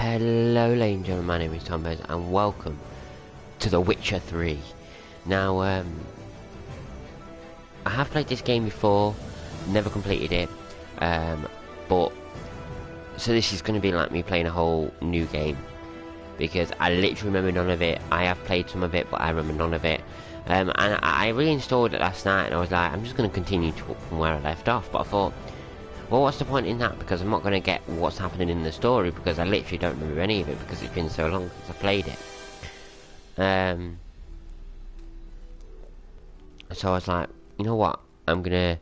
Hello ladies and gentlemen, my name is Tom Bez and welcome to The Witcher 3. Now, I have played this game before, never completed it, but, so this is going to be like me playing a whole new game, because I literally remember none of it. I have played some of it, but I remember none of it, and I reinstalled it last night and I was like, I'm just going to continue from where I left off, but I thought, well, what's the point in that? Because I'm not going to get what's happening in the story, because I literally don't remember any of it, because it's been so long since I played it. So I was like, you know what? I'm going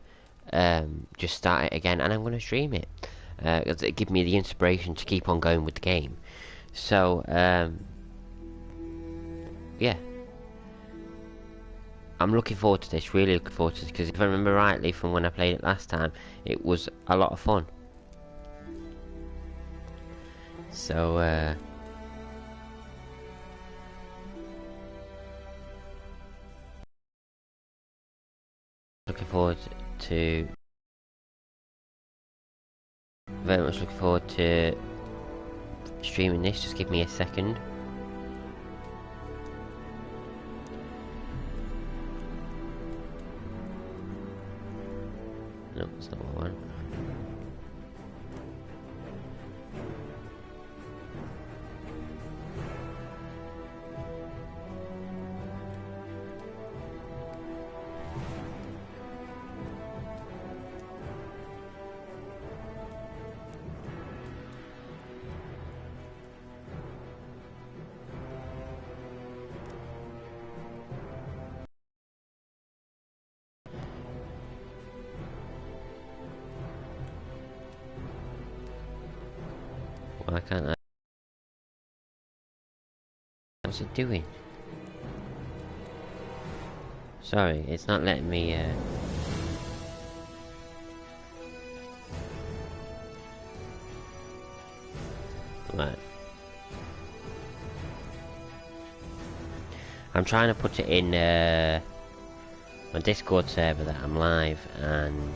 to just start it again, and I'm going to stream it. Because it gives me the inspiration to keep on going with the game. So, yeah. I'm looking forward to this, really looking forward to this, because if I remember rightly from when I played it last time, it was a lot of fun. So, looking forward to... Very much looking forward to streaming this. Just give me a second. No, it's not what I want. Why can't I? What's it doing? Sorry, it's not letting me, Right. I'm trying to put it in, my Discord server that I'm live, and,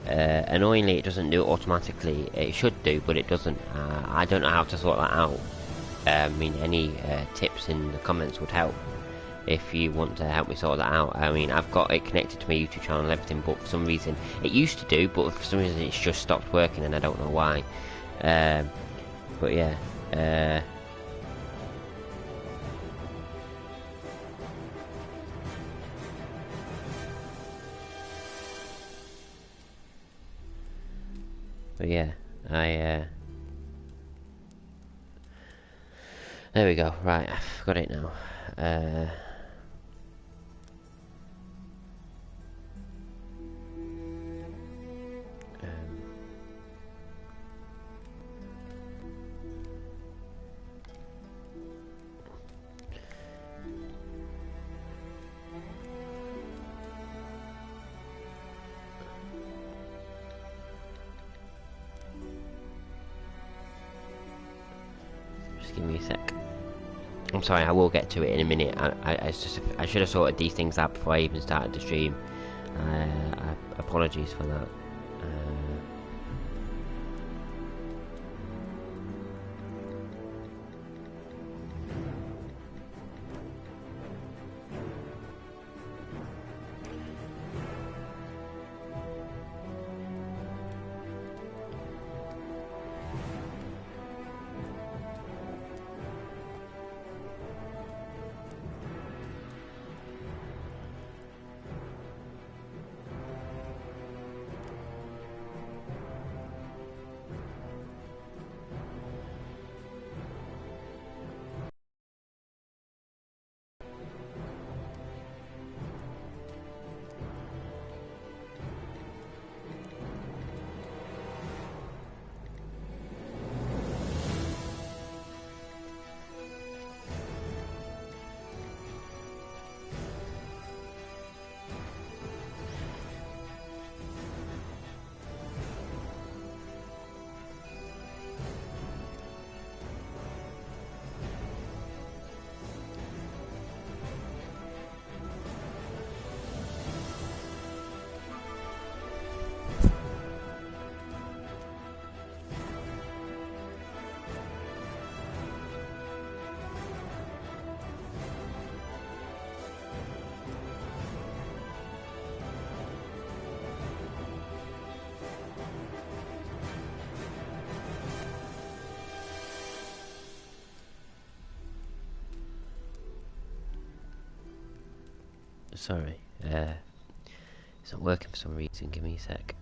annoyingly it doesn't do it automatically. It should do, but it doesn't. I don't know how to sort that out. I mean, any, tips in the comments would help. If you want to help me sort that out. I mean, I've got it connected to my YouTube channel and everything, but for some reason it used to do, but for some reason it's just stopped working, and I don't know why. But yeah, but yeah, there we go. Right, I've got it now. Just give me a sec. I'm sorry, I will get to it in a minute. I should have sorted these things out before I even started the stream. Apologies for that. Sorry. It's not working for some reason. Give me a sec.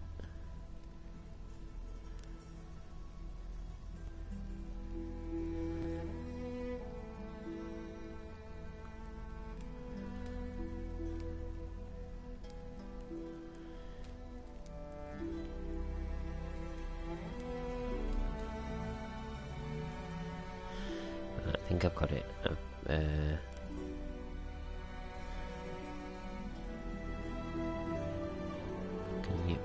I think I've got it. Can you?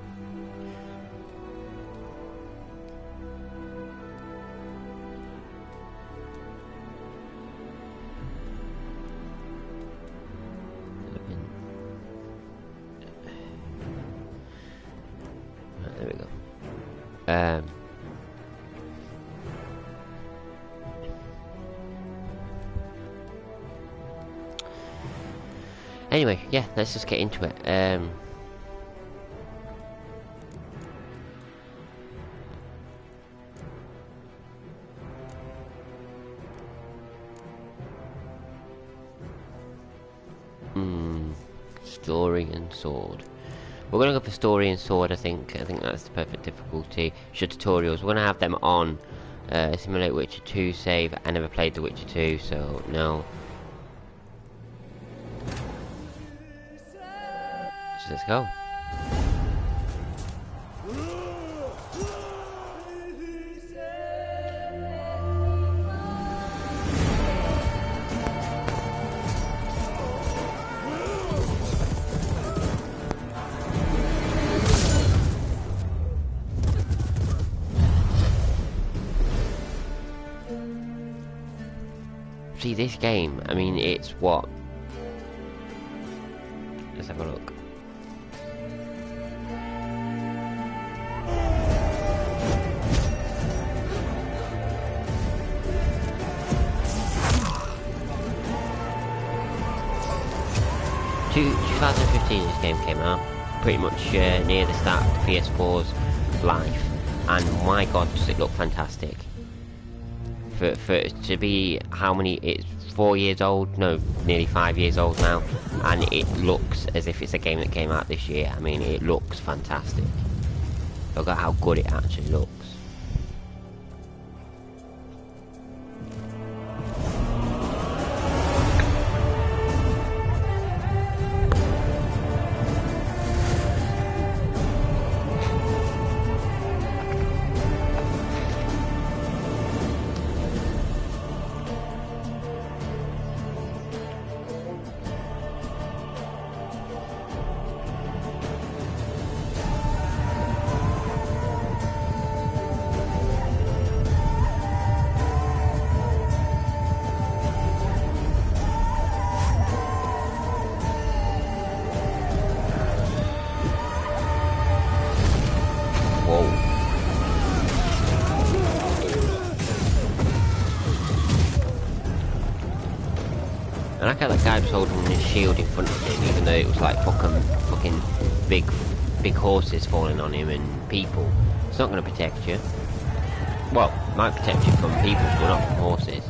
Right, there we go. Anyway, yeah, let's just get into it. Story and sword. We're gonna go for story and sword. I think that's the perfect difficulty. Tutorials. We're gonna have them on. Simulate Witcher 2 save. I never played The Witcher 2, so no. So let's go. See, this game, I mean, it's what? Let's have a look. In 2015 this game came out, pretty much near the start of the PS4's life, and my god does it look fantastic. For it to be how many, it's 4 years old, no, nearly 5 years old now, and it looks as if it's a game that came out this year. I mean, it looks fantastic. Look at how good it actually looks. And I like how that guy was holding his shield in front of him, even though it was like fucking big horses falling on him and people. It's not going to protect you. Well, it might protect you from people, but not from horses.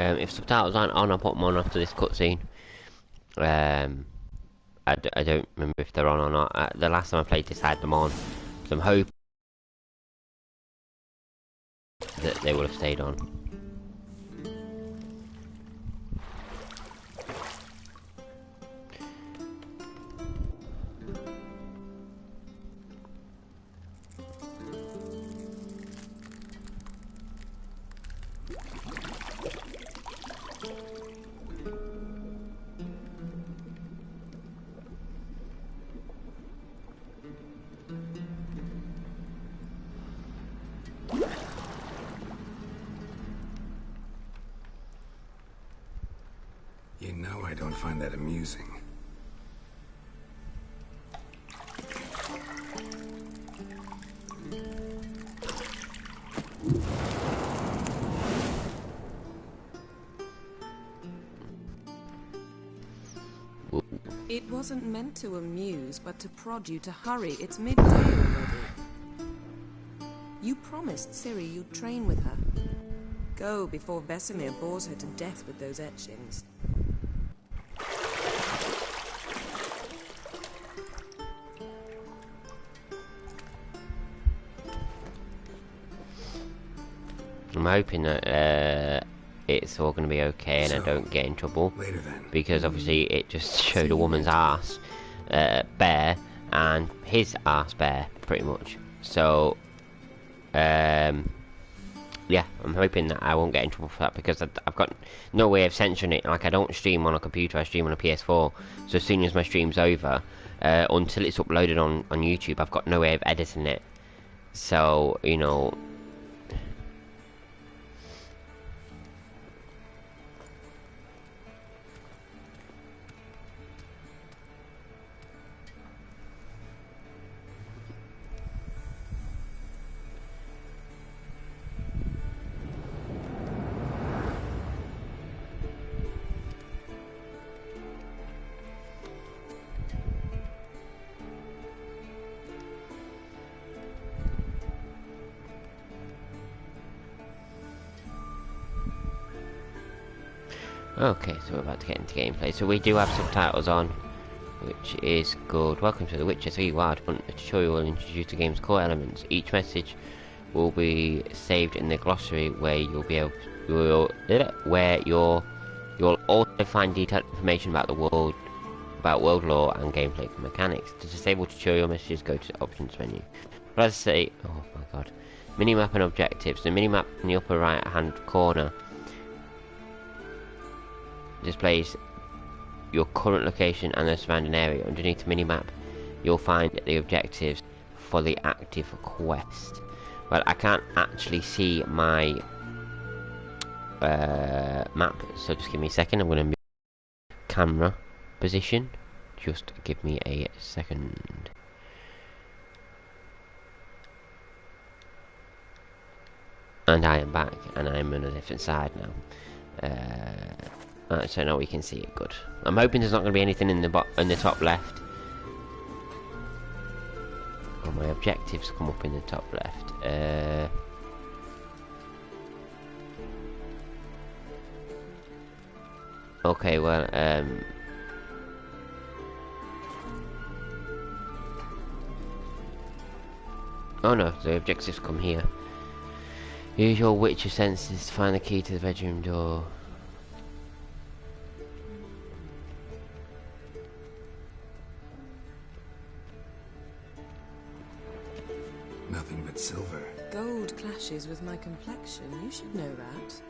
If subtitles aren't on, I'll put them on after this cutscene. I don't remember if they're on or not. The last time I played this, I had them on. So I'm hoping that they would have stayed on. don't find that amusing. It wasn't meant to amuse, but to prod you to hurry. It's midday already. You promised Ciri you'd train with her. Go before Vesemir bores her to death with those etchings. I'm hoping that it's all going to be okay and I don't get in trouble. Later then. Because obviously it just showed a woman's ass bare and his ass bare, pretty much. So, yeah, I'm hoping that I won't get in trouble for that because I've got no way of censoring it. Like, I don't stream on a computer, I stream on a PS4. So as soon as my stream's over, until it's uploaded on YouTube, I've got no way of editing it. So, you know... Okay, so we're about to get into gameplay. So we do have subtitles on, which is good. Welcome to The Witcher 3 Wild Hunt. The tutorial will introduce the game's core elements. Each message will be saved in the glossary, where you'll be able you'll also find detailed information about the world, world lore and gameplay mechanics. To disable tutorial messages, go to the options menu. Let's say, oh my god, minimap and objectives. The minimap in the upper right hand corner displays your current location and the surrounding area. Underneath the minimap you'll find the objectives for the active quest. Well, I can't actually see my map, so just give me a second. I'm going to move camera position. Just give me a second. And I am back, and I'm on a different side now. So now we can see it good. I'm hoping there's not going to be anything in the top left. Oh, my objectives come up in the top left. Okay, well, oh no, the objectives come here. Use your Witcher senses to find the key to the bedroom door. Nothing but silver. Gold clashes with my complexion. You should know that.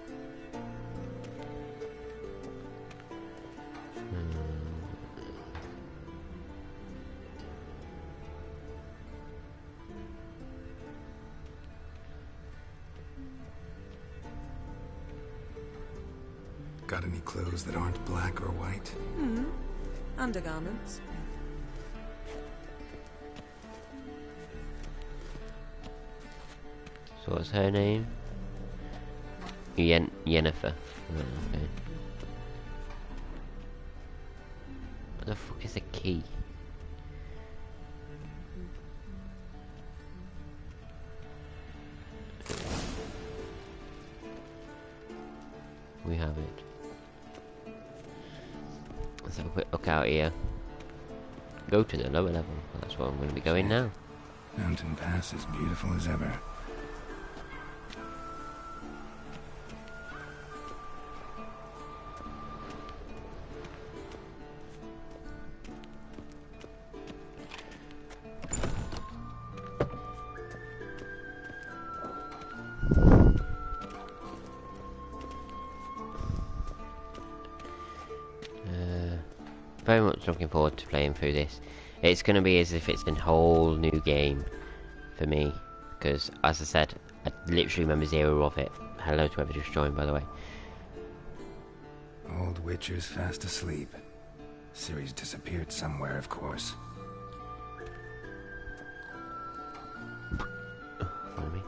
Got any clothes that aren't black or white? Undergarments. So what's her name? Yennefer. Oh, okay. What the fuck is a key? We have it. Let's have a quick look out here. Go to the lower level. That's where I'm going to be going now. Mountain Pass is beautiful as ever. Very much looking forward to playing through this. It's going to be as if it's a whole new game for me, because as I said, I literally remember zero of it. Hello to whoever just joined, by the way. Old Witcher's fast asleep. Ciri's disappeared somewhere, of course. Follow me.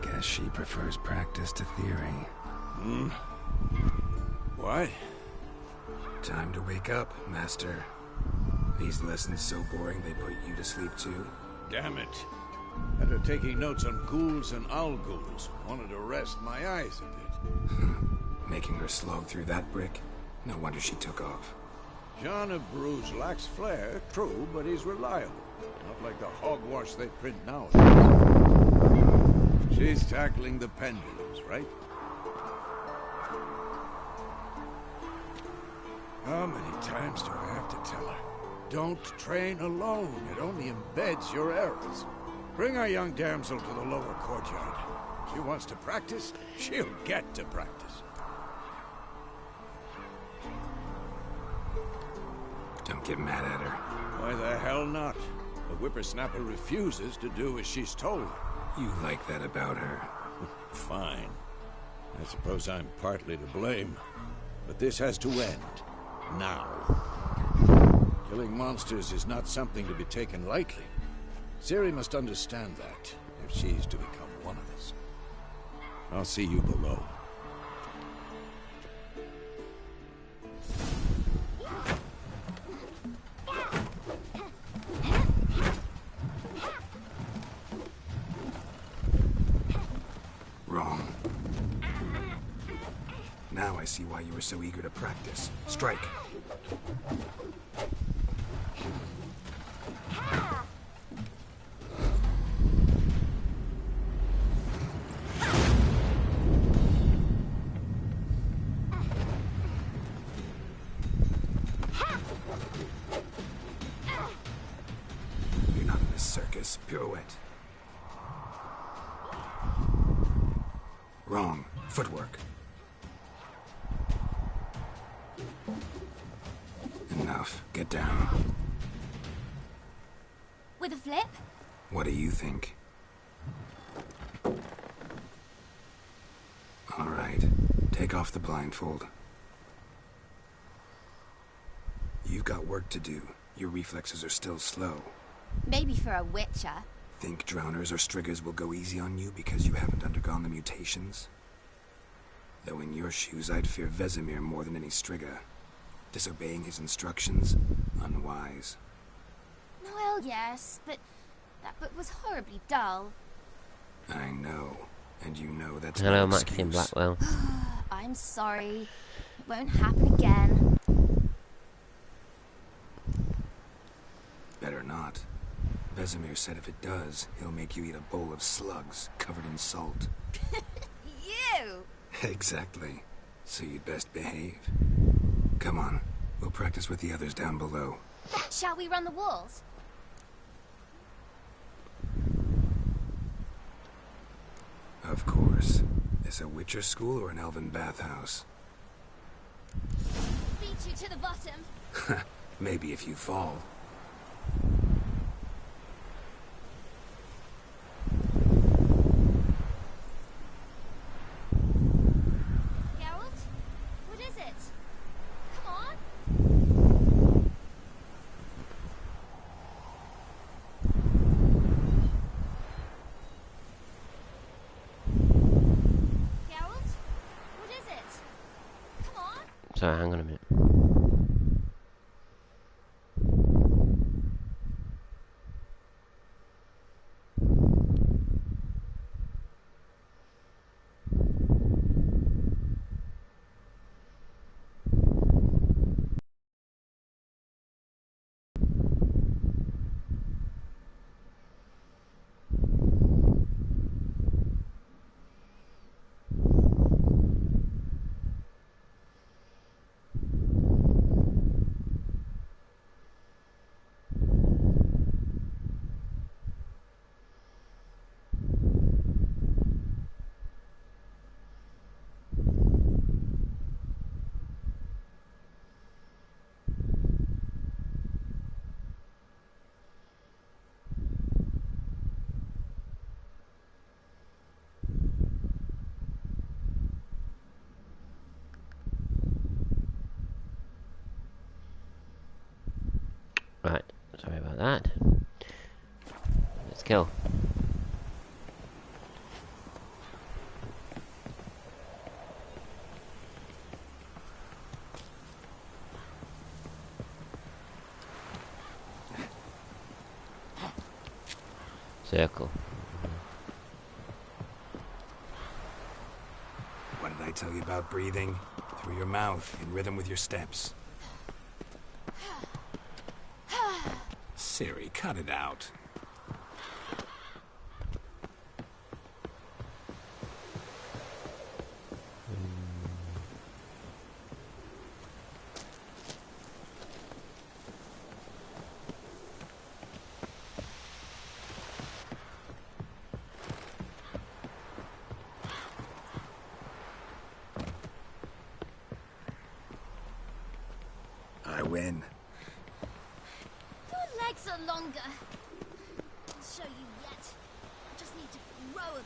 Guess she prefers practice to theory. Why? Time to wake up, Master. These lessons so boring they put you to sleep too? Damn it. After taking notes on ghouls and owl ghouls, wanted to rest my eyes a bit. Making her slog through that brick? No wonder she took off. John of Bruges lacks flair, true, but he's reliable. Not like the hogwash they print nowadays. She's tackling the pendulums, right? How many times do I have to tell her? Don't train alone. It only embeds your errors. Bring our young damsel to the lower courtyard. She wants to practice, she'll get to practice. Don't get mad at her. Why the hell not? The whippersnapper refuses to do as she's told. You like that about her. Fine. I suppose I'm partly to blame. But this has to end. Now. Killing monsters is not something to be taken lightly. Ciri must understand that, if she's to become one of us. I'll see you below. Wrong. Now I see why you were so eager to practice. Strike. You're not in this circus. Pirouette. Wrong. Footwork. Enough. Get down. With a flip? What do you think? All right. Take off the blindfold. You've got work to do. Your reflexes are still slow. Maybe for a witcher. Think drowners or striggers will go easy on you because you haven't undergone the mutations? Though in your shoes, I'd fear Vesemir more than any strigger. Disobeying his instructions? Unwise. Well, yes, but that book was horribly dull. I know. And you know that's Hello, no Maxine excuse. Blackwell. I'm sorry. It won't happen again. Better not. Vesemir said if it does, he'll make you eat a bowl of slugs covered in salt. You! Exactly. So you'd best behave. Come on. We'll practice with the others down below. Shall we run the walls? Of course. Is a Witcher school or an elven bathhouse? Beat you to the bottom. Maybe if you fall. Geralt? What is it? Come on. Geralt? What is it? Come on. Sorry, hang on a minute. Let's go. Circle. What did I tell you about breathing? Through your mouth, in rhythm with your steps. Ciri, cut it out. I win. Your legs are longer. I'll show you yet. I just need to grow a bit.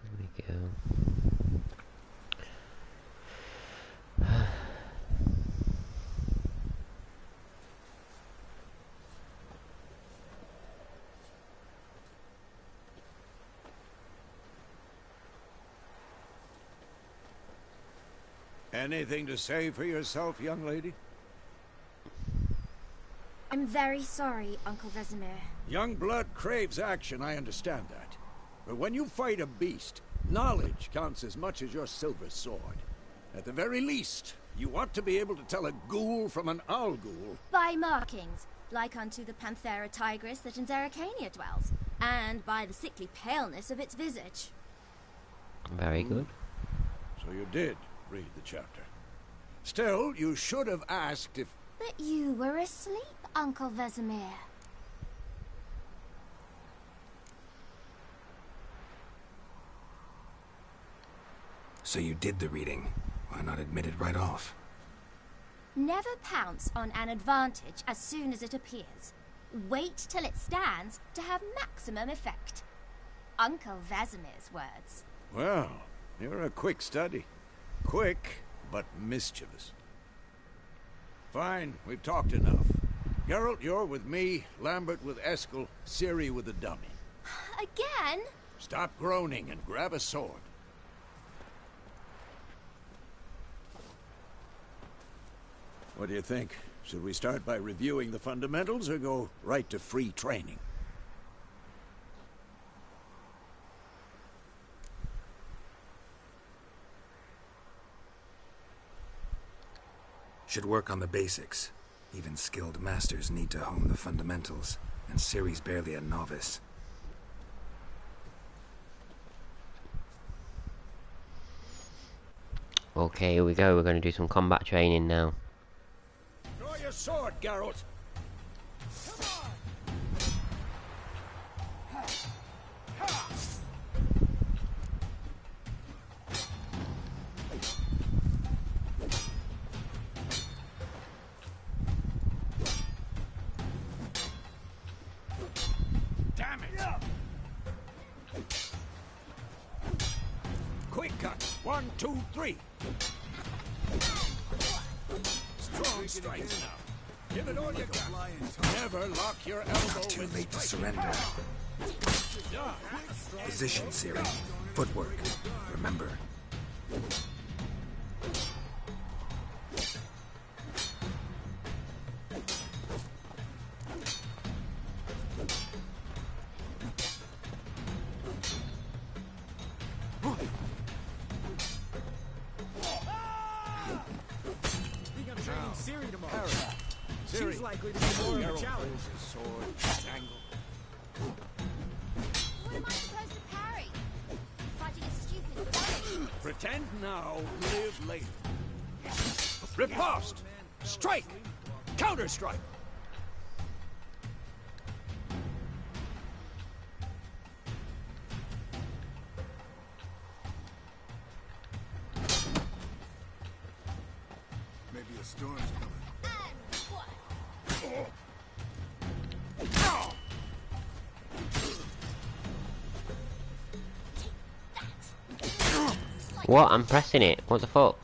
There we go. Anything to say for yourself, young lady? I'm very sorry, Uncle Vesemir. Young blood craves action, I understand that. But when you fight a beast, knowledge counts as much as your silver sword. At the very least, you ought to be able to tell a ghoul from an owl ghoul. By markings, like unto the Panthera tigris that in Zerrikania dwells, and by the sickly paleness of its visage. Very good. So you did read the chapter. Still, you should have asked if... But you were asleep, Uncle Vesemir. So you did the reading. Why not admit it right off? Never pounce on an advantage as soon as it appears. Wait till it stands to have maximum effect. Uncle Vesemir's words. Well, you're a quick study. Quick, but mischievous. Fine, we've talked enough. Geralt, you're with me, Lambert with Eskel, Ciri with the dummy. Again? Stop groaning and grab a sword. What do you think? Should we start by reviewing the fundamentals or go right to free training? Should work on the basics. Even skilled masters need to hone the fundamentals, and Ciri's barely a novice. Okay, here we go. We're going to do some combat training now. Draw your sword, Geralt! Damn it! Quick cut! 1, 2, 3! Strong strikes now. Give it all you got. Never lock your elbow. Too with late to strike. surrender. Yeah. Position, Ciri. Footwork. Remember. She's likely to be more of a challenge. Sword, angle. What am I supposed to parry? Fighting a stupid fight. Pretend now, live later. Riposte! Strike! Counter-strike! Maybe a storm's coming. And what? What? I'm pressing it. What the fuck?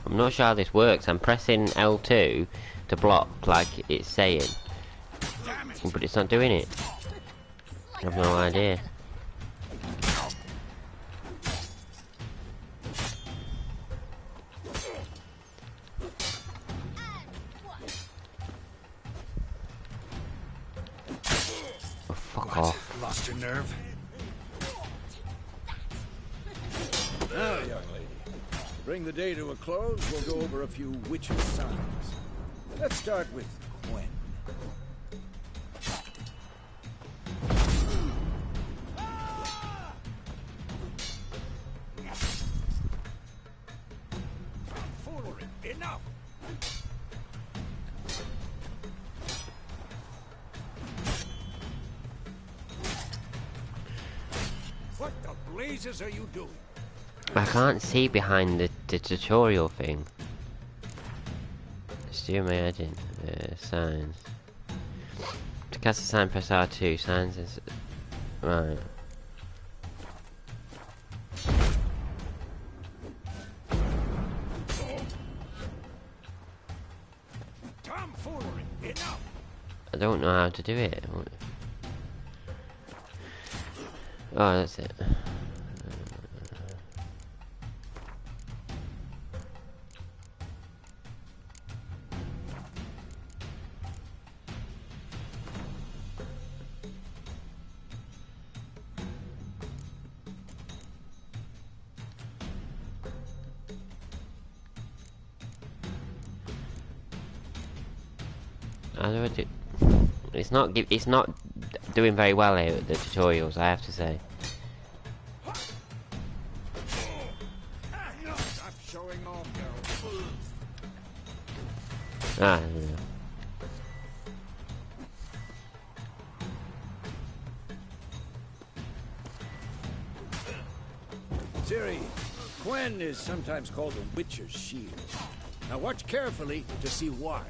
I'm not sure how this works. I'm pressing L2 to block like it's saying, but it's not doing it. I have no idea. Oh, fuck off. Lost your nerve? Now, young lady, to bring the day to a close, we'll go over a few witches' signs. Let's start with Gwen. Foolery! Enough! What the blazes are you doing? I can't see behind the tutorial thing. Steer my engine. Signs. To cast a sign, press R2. Signs is... Right. Tomfoolery! Enough! I don't know how to do it. Oh, that's it. How do I do? It's not doing very well here at the tutorials, I have to say. Stop showing off, girl. Ah, yeah. Ciri, Gwen is sometimes called the Witcher's Shield. Now watch carefully to see why.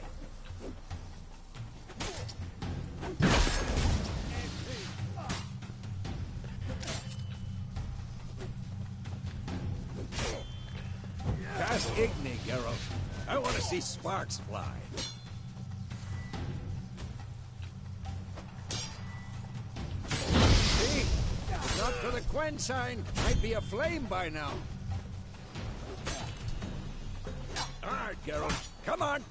Cast Igni, Geralt. I want to see sparks fly. See? If not for the Gwen sign, I'd be aflame by now. All right, Geralt. Come on.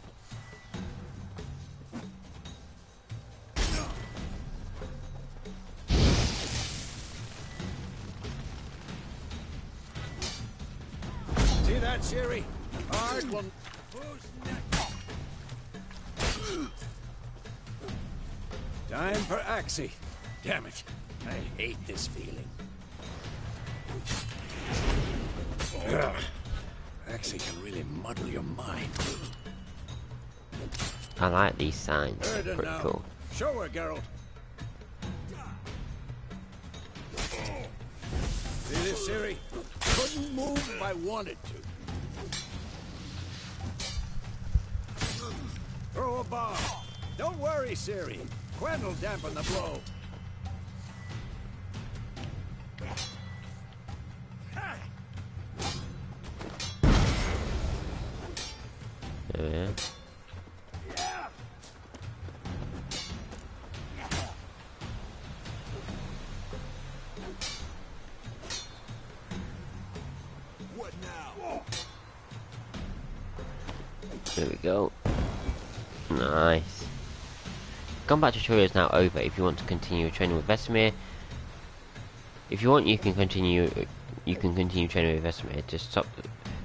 See that, Ciri? Hard one. Who's next? Time for Axii. Damn it. I hate this feeling. Ugh. Axii can really muddle your mind. I like these signs. Heard They're her pretty now. cool. Show her, Geralt. See this, Ciri? Couldn't move if I wanted to. Throw a bomb. Don't worry, Ciri. Gwen will dampen the blow. Yeah. What now? There we go. Nice. Combat tutorial is now over. If you want to continue training with Vesemir, if you want, you can continue. You can continue training with Vesemir. To stop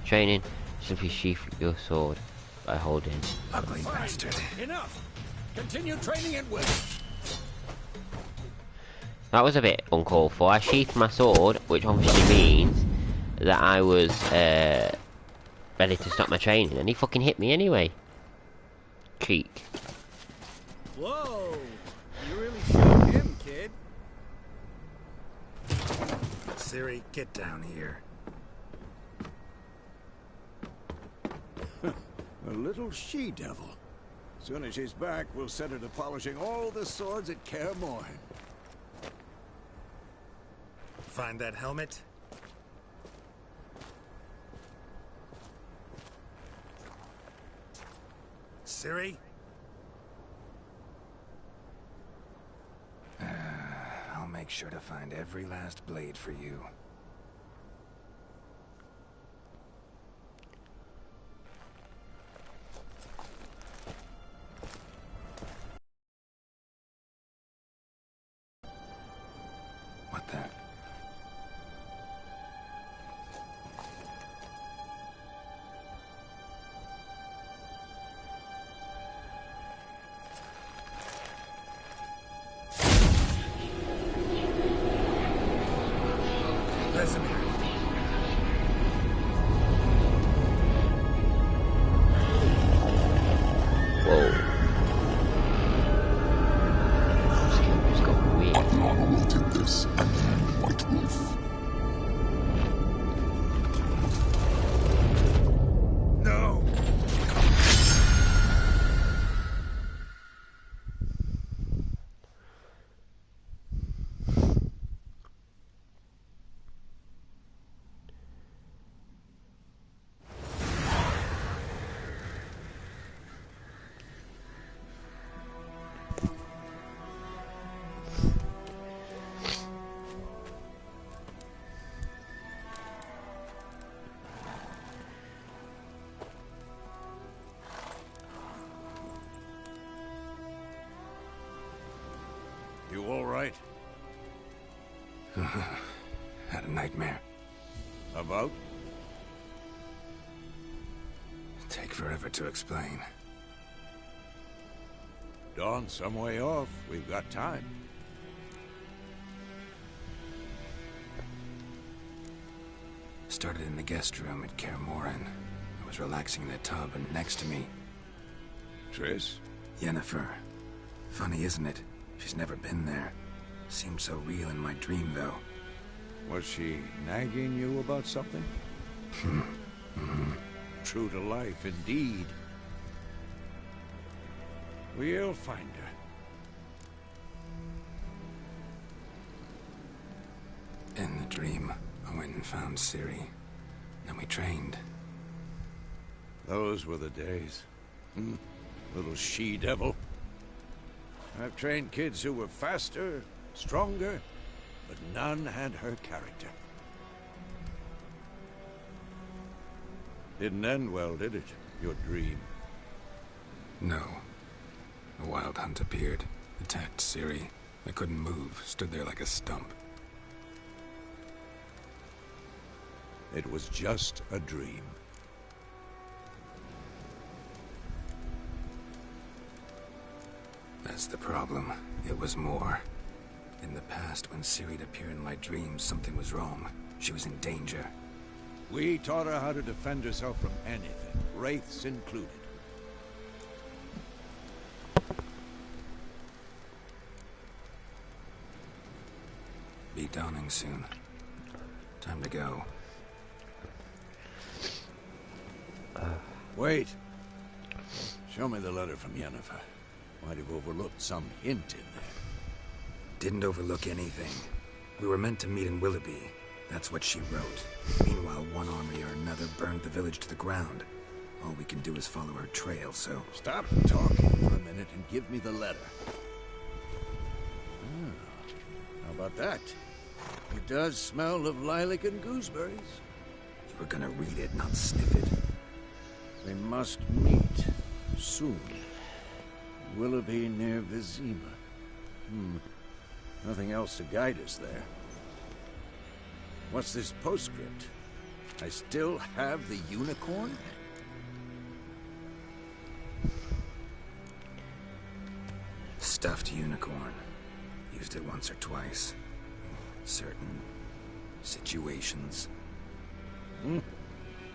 training, simply sheath your sword by holding. Ugly bastard. Enough. Continue training at will. That was a bit uncalled for. I sheathed my sword, which obviously means that I was ready to stop my training, and he fucking hit me anyway. Cheek. Whoa! You really showed him, kid. Ciri, get down here. A little she-devil. Soon as she's back, we'll set her to polishing all the swords at Kaer Morhen. Find that helmet? Ciri? I'll make sure to find every last blade for you. What the? Vesemir. Whoa. This game has got weird. Athlana will take this and hand White Wolf. No! You all right? Had a nightmare. About? Take forever to explain. Dawn's some way off. We've got time. Started in the guest room at Kaer Morhen. I was relaxing in a tub, and next to me, Triss? Yennefer. Funny, isn't it? She's never been there. Seemed so real in my dream, though. Was she nagging you about something? True to life, indeed. We'll find her. In the dream, I went and found Ciri. Then we trained. Those were the days. Little she-devil. I've trained kids who were faster, stronger, but none had her character. Didn't end well, did it? Your dream? No. A wild hunt appeared, attacked Ciri. I couldn't move, stood there like a stump. It was just a dream. That's the problem. It was more. In the past, when Ciri'd appear in my dreams, something was wrong. She was in danger. We taught her how to defend herself from anything, wraiths included. Be dawning soon. Time to go. Wait. Show me the letter from Yennefer. Might have overlooked some hint in there. Didn't overlook anything. We were meant to meet in Willoughby. That's what she wrote. Meanwhile, one army or another burned the village to the ground. All we can do is follow her trail, so... Stop talking for a minute and give me the letter. How about that? It does smell of lilac and gooseberries. You were gonna read it, not sniff it. We must meet soon. Willoughby near Vizima. Nothing else to guide us there. What's this postscript? I still have the unicorn? Stuffed unicorn. Used it once or twice. certain situations.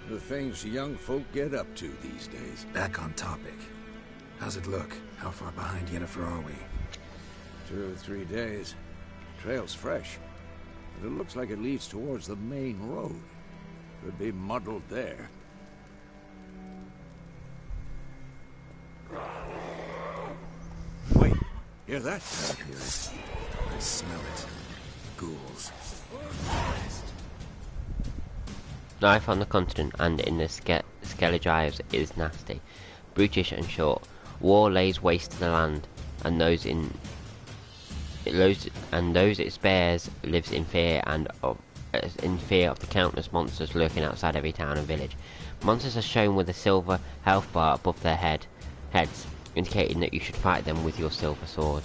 The things young folk get up to these days. Back on topic. How's it look? How far behind Yennefer are we? 2 or 3 days. Trail's fresh, but it looks like it leads towards the main road. Could be muddled there. Wait, hear that? I hear it. I smell it. Ghouls. Life on the continent and in the Skellige Isles is nasty, brutish and short. War lays waste to the land, and those it spares lives in fear of the countless monsters lurking outside every town and village. Monsters are shown with a silver health bar above their heads, indicating that you should fight them with your silver sword.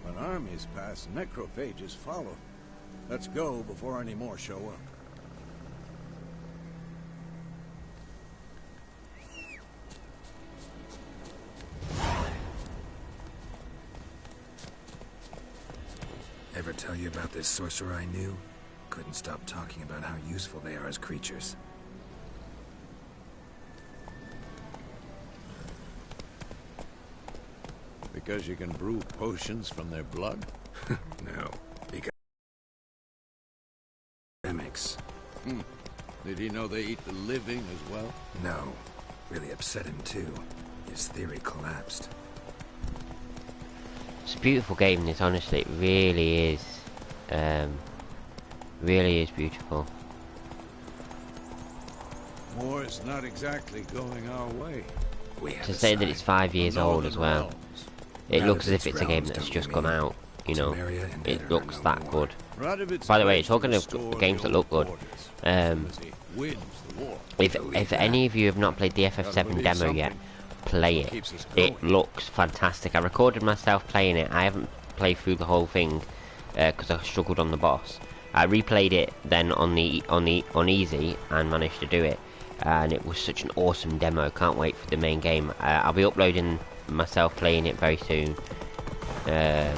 When armies pass, necrophages follow. Let's go before any more show up. Ever tell you about this sorcerer I knew? Couldn't stop talking about how useful they are as creatures. Because you can brew potions from their blood? No, because... Epidemics. Did he know they eat the living as well? No. Really upset him too. His theory collapsed. It's a beautiful game, this, honestly. It really is. Really is beautiful. War's not exactly going our way. To say that it's 5 years old as well. It looks as if it's a game that's just come out, you know. It looks that good. By the way, talking of games that look good, if any of you have not played the FF7 demo yet, play it. It looks fantastic. I recorded myself playing it. I haven't played through the whole thing because I struggled on the boss. I replayed it then on easy and managed to do it. And it was such an awesome demo. Can't wait for the main game. I'll be uploading myself playing it very soon. I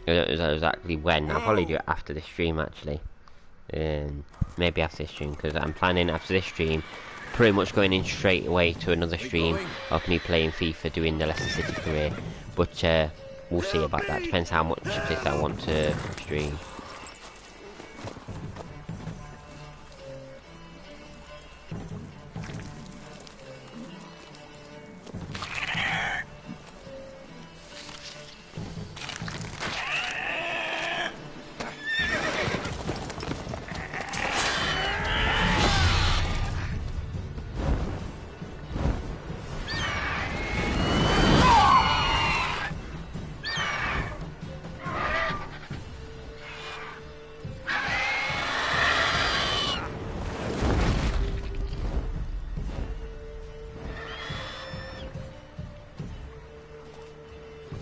don't know exactly when. I'll probably do it after the stream, actually. Maybe after this stream, because I'm planning after this stream pretty much going in straight away to another stream of me playing FIFA, doing the Leicester City career. But we'll see about that. Depends how much of this I want to stream.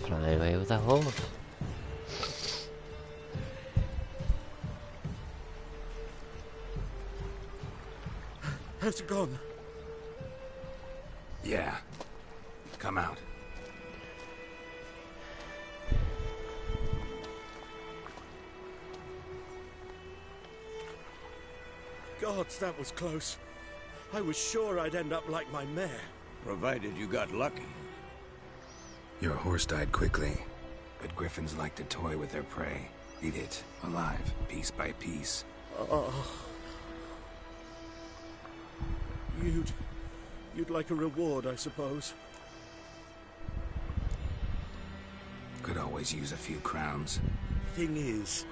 Fly away with a horse. Has it gone? Yeah. Come out. Gods, that was close. I was sure I'd end up like my mare. Provided you got lucky. Your horse died quickly, but griffins like to toy with their prey. Eat it, alive, piece by piece. Oh. You'd like a reward, I suppose. Could always use a few crowns. Thing is,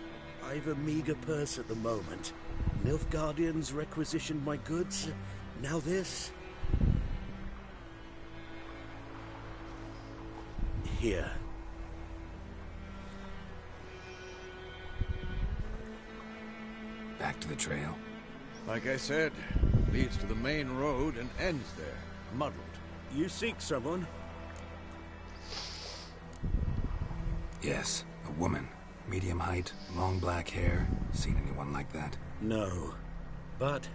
I've a meager purse at the moment. Nilfgaardians requisitioned my goods. Now this. here. Back to the trail. Like I said, leads to the main road and ends there, muddled. You seek someone? Yes, a woman. Medium height, long black hair. Seen anyone like that? No. But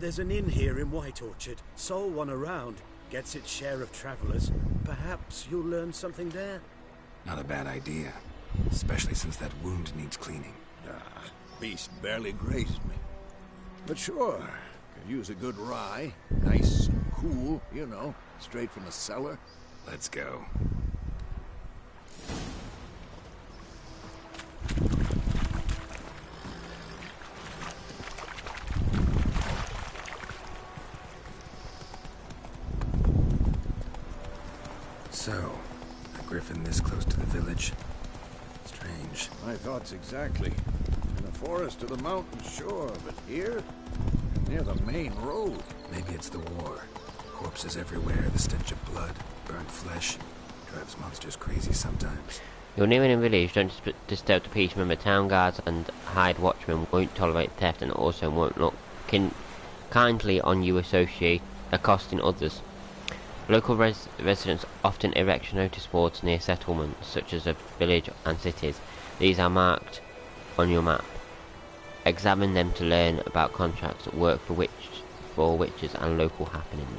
there's an inn here in White Orchard. Sole one around. Gets its share of travelers. Perhaps you'll learn something there? Not a bad idea. Especially since that wound needs cleaning. Ah, beast barely grazed me. But sure, could use a good rye. Nice and cool, you know, straight from the cellar. Let's go. So, a griffin this close to the village? Strange. My thoughts exactly. In the forest or the mountain, sure, but here? Near the main road. Maybe it's the war. Corpses everywhere, the stench of blood, burnt flesh. Drives monsters crazy sometimes. You're near a village, don't disturb the peace. Remember, town guards and hired watchmen won't tolerate theft and also won't look kindly on you accosting others. Local residents often erect notice boards near settlements, such as a village and cities. These are marked on your map. Examine them to learn about contracts that work for witches and local happenings.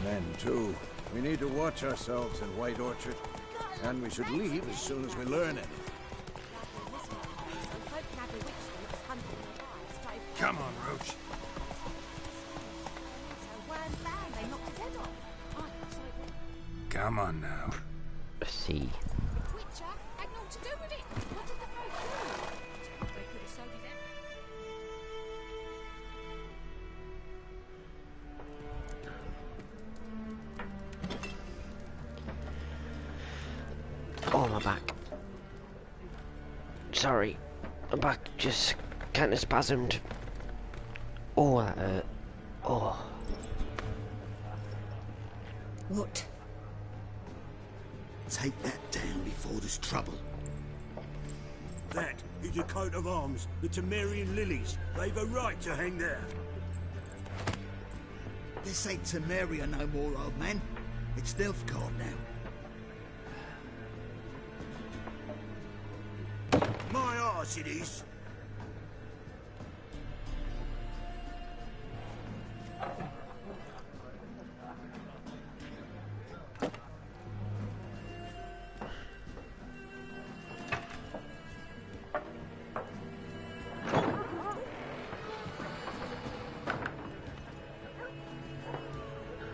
Men, too. We need to watch ourselves in White Orchard. And we should leave as soon as we learn it. Come on, Roach. Come on now. Let's see. Oh, my back. Sorry, my back just kind of spasmed. Oh, that hurt. Oh. What? Take that down before there's trouble. That is a coat of arms, the Temerian lilies. They've a right to hang there. This ain't Temeria no more, old man. It's Nilfgaard now. My arse it is.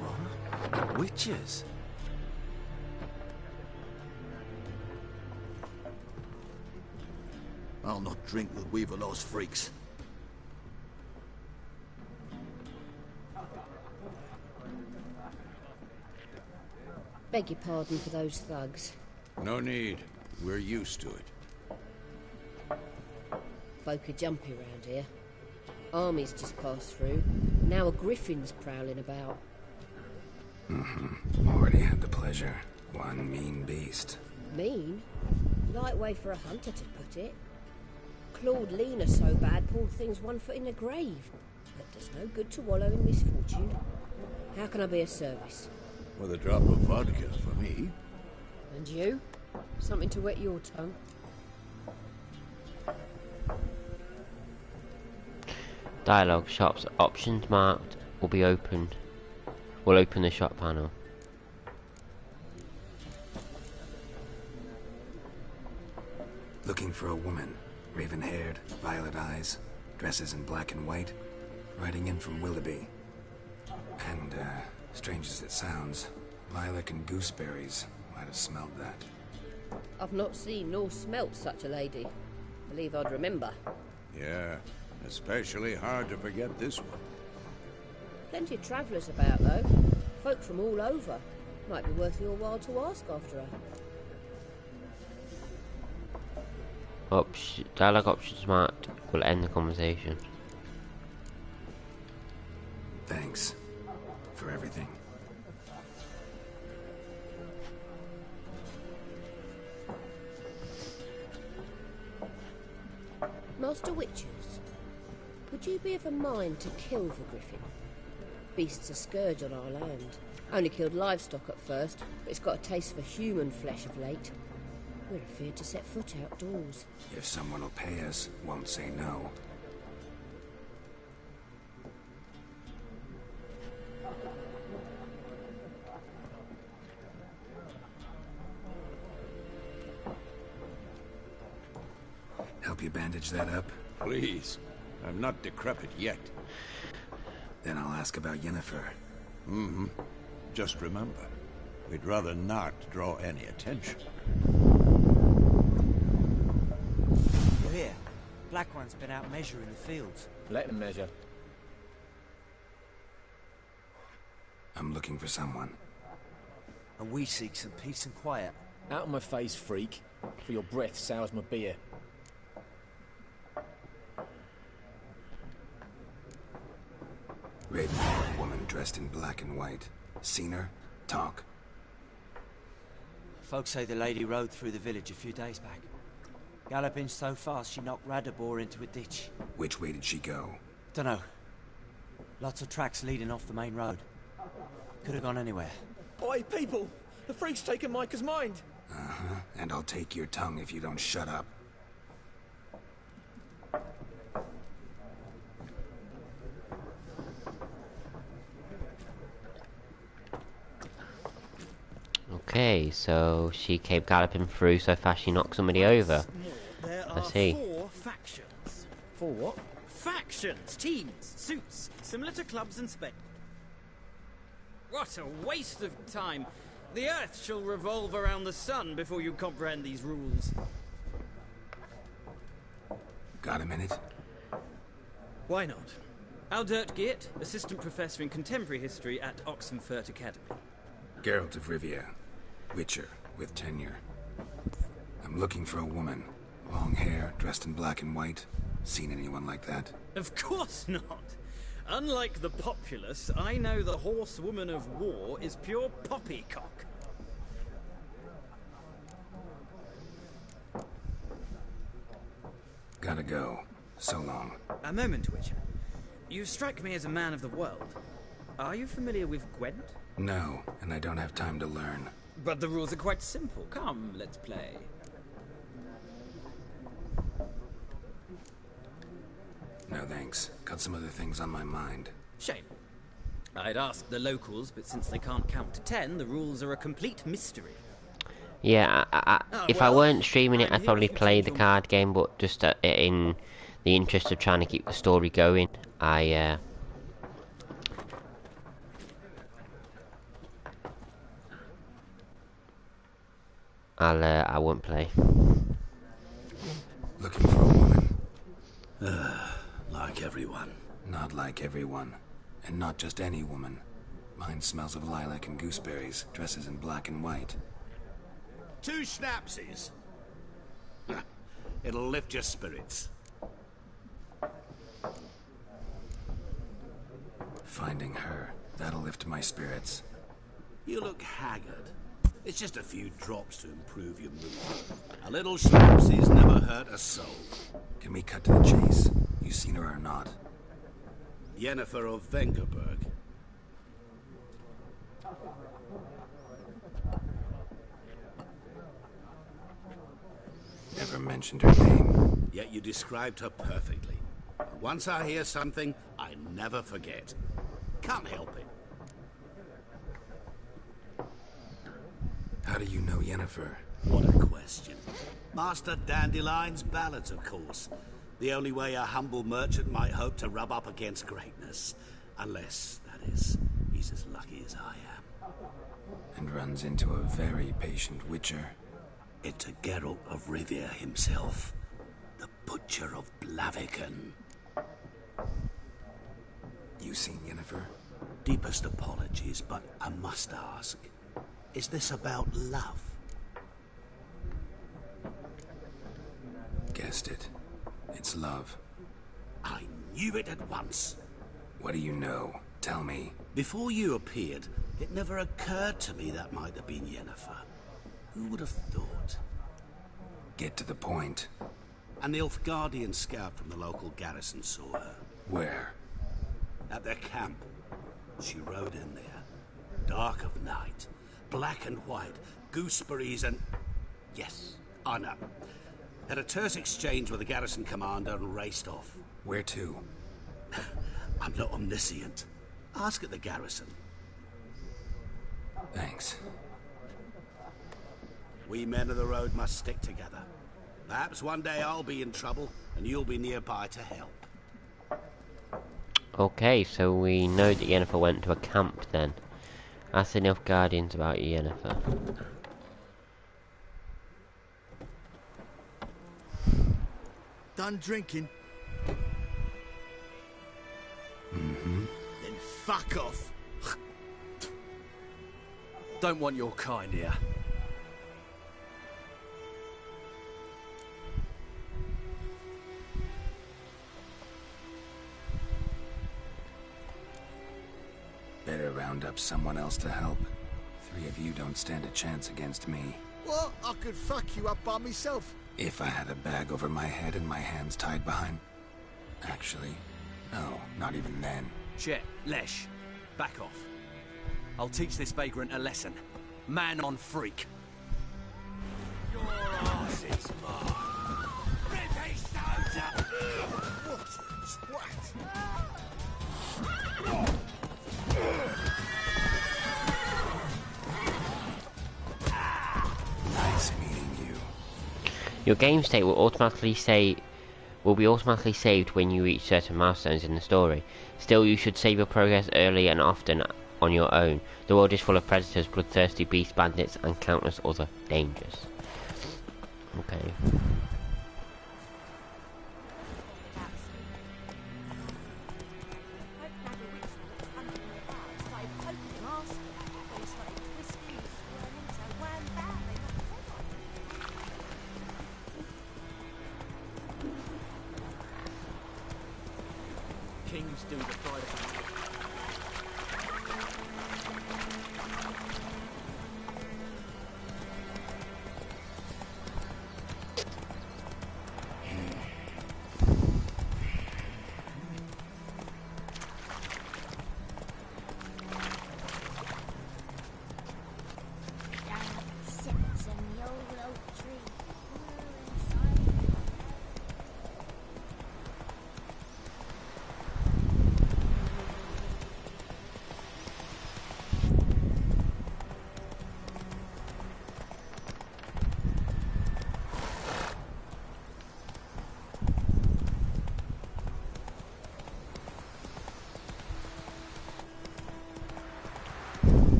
What? Witches? I'll not drink with Weaverlaw's freaks. Beg your pardon for those thugs. No need. We're used to it. Folk are jumpy round here. Armies just passed through. Now a griffin's prowling about. Already had the pleasure. One mean beast. Mean? Light way for a hunter to put it. Clawed Lena so bad, poor thing's 1 foot in the grave. But does no good to wallow in misfortune. How can I be of service? With a drop of vodka for me. And you? Something to wet your tongue? Dialogue shops options marked will be opened. We'll open the shop panel. Looking for a woman. Raven-haired, violet eyes, dresses in black and white. Riding in from Willoughby. And, strange as it sounds, lilac and gooseberries might have smelled that. I've not seen nor smelt such a lady. Believe I'd remember. Yeah, especially hard to forget this one. Plenty of travellers about, though. Folk from all over. Might be worth your while to ask after her. Dialogue options marked will end the conversation. Thanks for everything. Master Witchers, would you be of a mind to kill the griffin? Beast's a scourge on our land. Only killed livestock at first, but it's got a taste for human flesh of late. We're afeard to set foot outdoors. If someone will pay us, won't say no. Help you bandage that up? Please. I'm not decrepit yet. Then I'll ask about Yennefer. Mm-hmm. Just remember, we'd rather not draw any attention. You're here. Black One's been out measuring the fields. Let him measure. I'm looking for someone. And we seek some peace and quiet. Out of my face, freak. For your breath sours my beer. Raven-haired woman dressed in black and white. Seen her? Talk. Folks say the lady rode through the village a few days back. Galloping so fast she knocked Radabor into a ditch. Which way did she go? Dunno. Lots of tracks leading off the main road. Could have gone anywhere. Oi, people! The freak's taken Micah's mind! Uh-huh. And I'll take your tongue if you don't shut up. Okay, so she came galloping through so fast she knocked somebody over. I see. 4 factions. 4 what? Factions, teams, suits, similar to clubs and spec. What a waste of time. The Earth shall revolve around the sun before you comprehend these rules. Got a minute? Why not? Aldert Geert, Assistant Professor in Contemporary History at Oxenfurt Academy. Geralt of Rivia. Witcher, with tenure. I'm looking for a woman. Long hair, dressed in black and white. Seen anyone like that? Of course not. Unlike the populace, I know the horsewoman of war is pure poppycock. Gotta go. So long. A moment, Witcher. You strike me as a man of the world. Are you familiar with Gwent? No, and I don't have time to learn. But the rules are quite simple. Come, let's play. No thanks. Got some other things on my mind. Shame. I'd ask the locals, but since they can't count to 10, the rules are a complete mystery. Yeah, if I weren't streaming it, I'd probably play the card game, but just in the interest of trying to keep the story going, I won't play. Looking for a woman. Like everyone. Not like everyone. And not just any woman. Mine smells of lilac and gooseberries, dresses in black and white. 2 schnapsies. It'll lift your spirits. Finding her, that'll lift my spirits. You look haggard. It's just a few drops to improve your mood. A little schnapsies never hurt a soul. Can we cut to the chase? You seen her or not? Yennefer of Vengerberg. Never mentioned her name. Yet you described her perfectly. Once I hear something, I never forget. Can't help it. How do you know Yennefer? What a question. Master Dandelion's ballads, of course. The only way a humble merchant might hope to rub up against greatness. Unless, that is, he's as lucky as I am. And runs into a very patient witcher. Into Geralt of Rivia himself. The Butcher of Blaviken. You seen Yennefer? Deepest apologies, but I must ask. Is this about love? Guessed it. It's love. I knew it at once. What do you know? Tell me. Before you appeared, it never occurred to me that might have been Yennefer. Who would have thought? Get to the point. A Nilfgaardian scout from the local garrison saw her. Where? At their camp. She rode in there. Dark of night. Black and white. Gooseberries and... Yes, I know. Had a terse exchange with the garrison commander and raced off. Where to? I'm not omniscient. Ask at the garrison. Thanks. We men of the road must stick together. Perhaps one day I'll be in trouble, and you'll be nearby to help. Okay, so we know that Yennefer went to a camp then. Ask the Nilfgaardians about Yennefer. Done drinking? Mm-hmm. Then fuck off. Don't want your kind here. Better round up someone else to help. 3 of you don't stand a chance against me. What? I could fuck you up by myself. If I had a bag over my head and my hands tied behind... Actually, no, not even then. Chet, Lesh, back off. I'll teach this vagrant a lesson. Man on freak. Your arse is mine. British soldier! What? Nice meeting you. Your game state will be automatically saved when you reach certain milestones in the story. Still, you should save your progress early and often on your own. The world is full of predators, bloodthirsty beast bandits, and countless other dangers. Okay. Kings do the pride of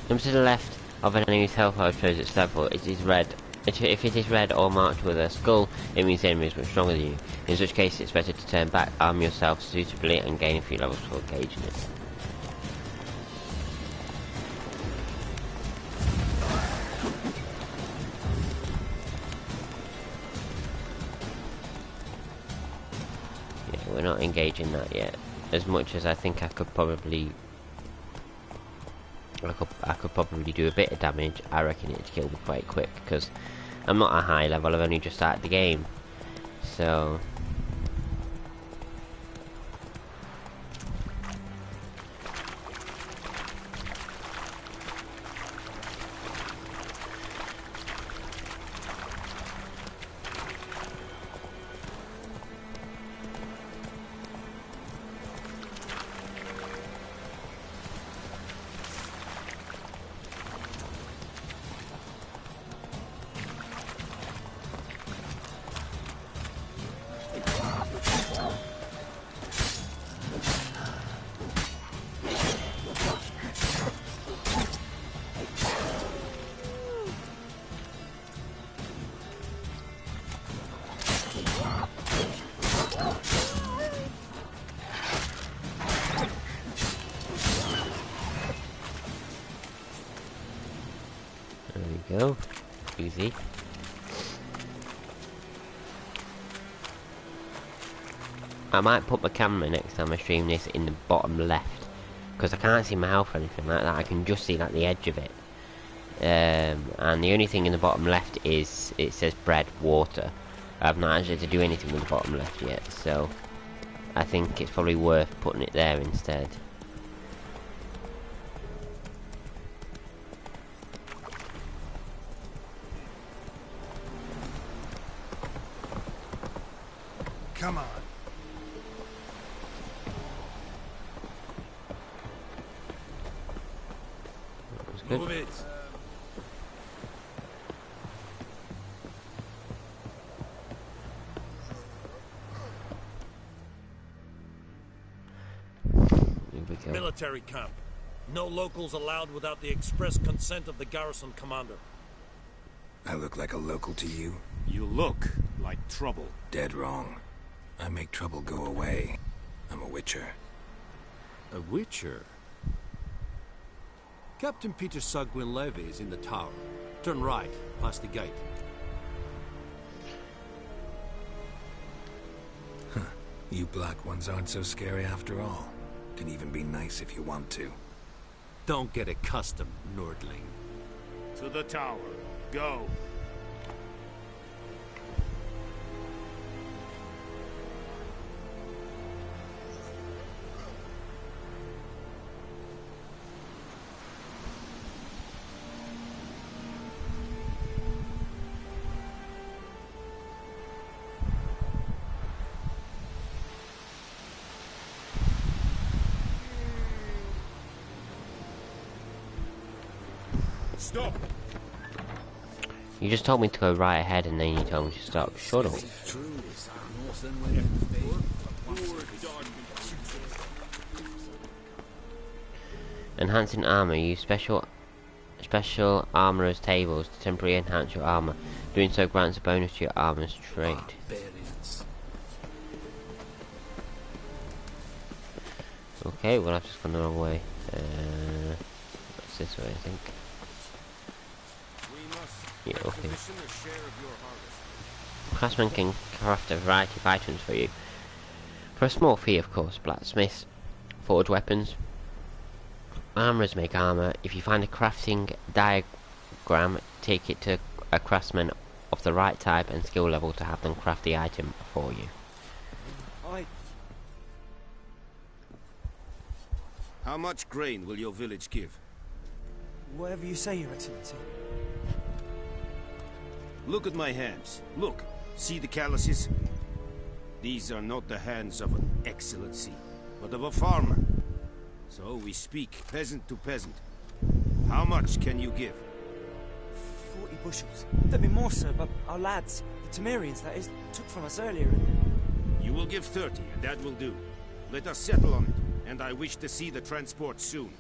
Jump to the left of an enemy's health bar shows its level. It is red. If it is red or marked with a skull, it means the enemy is much stronger than you. In such case, it's better to turn back, arm yourself suitably, and gain a few levels before engaging it. Yeah, we're not engaging that yet. As much as I think I could probably do a bit of damage, I reckon it'd kill me quite quick, because I'm not a high level, I've only just started the game. So... go. Easy. I might put my camera next time I stream this in the bottom left, because I can't see my health or anything like that. I can just see like the edge of it. And the only thing in the bottom left is it says bread, water. I've not actually had to do anything with the bottom left yet, so I think it's probably worth putting it there instead. Come on. Move it. Military camp. No locals allowed without the express consent of the garrison commander. I look like a local to you? You look like trouble. Dead wrong. I make trouble go away. I'm a witcher. A witcher? Captain Peter Sagwin Levy is in the tower. Turn right, past the gate. Huh. You black ones aren't so scary after all. Can even be nice if you want to. Don't get accustomed, Nordling. To the tower. Go. Stop. You just told me to go right ahead and then you told me to stop. Shut up. Enhancing armor. Use special armorer's tables to temporarily enhance your armor. Doing so grants a bonus to your armor's trait. Okay, well I've just gone the wrong way. What's this way, I think? Yeah, okay. Craftsman can craft a variety of items for you. For a small fee, of course. Blacksmiths forge weapons. Armourers make armour. If you find a crafting diagram, take it to a craftsman of the right type and skill level to have them craft the item for you. How much grain will your village give? Whatever you say, Your Excellency. Look at my hands. Look. See the calluses? These are not the hands of an excellency, but of a farmer. So we speak peasant to peasant. How much can you give? 40 bushels. There'd be more, sir, but our lads, the Temerians, that is, took from us earlier. You will give 30, and that will do. Let us settle on it, and I wish to see the transport soon.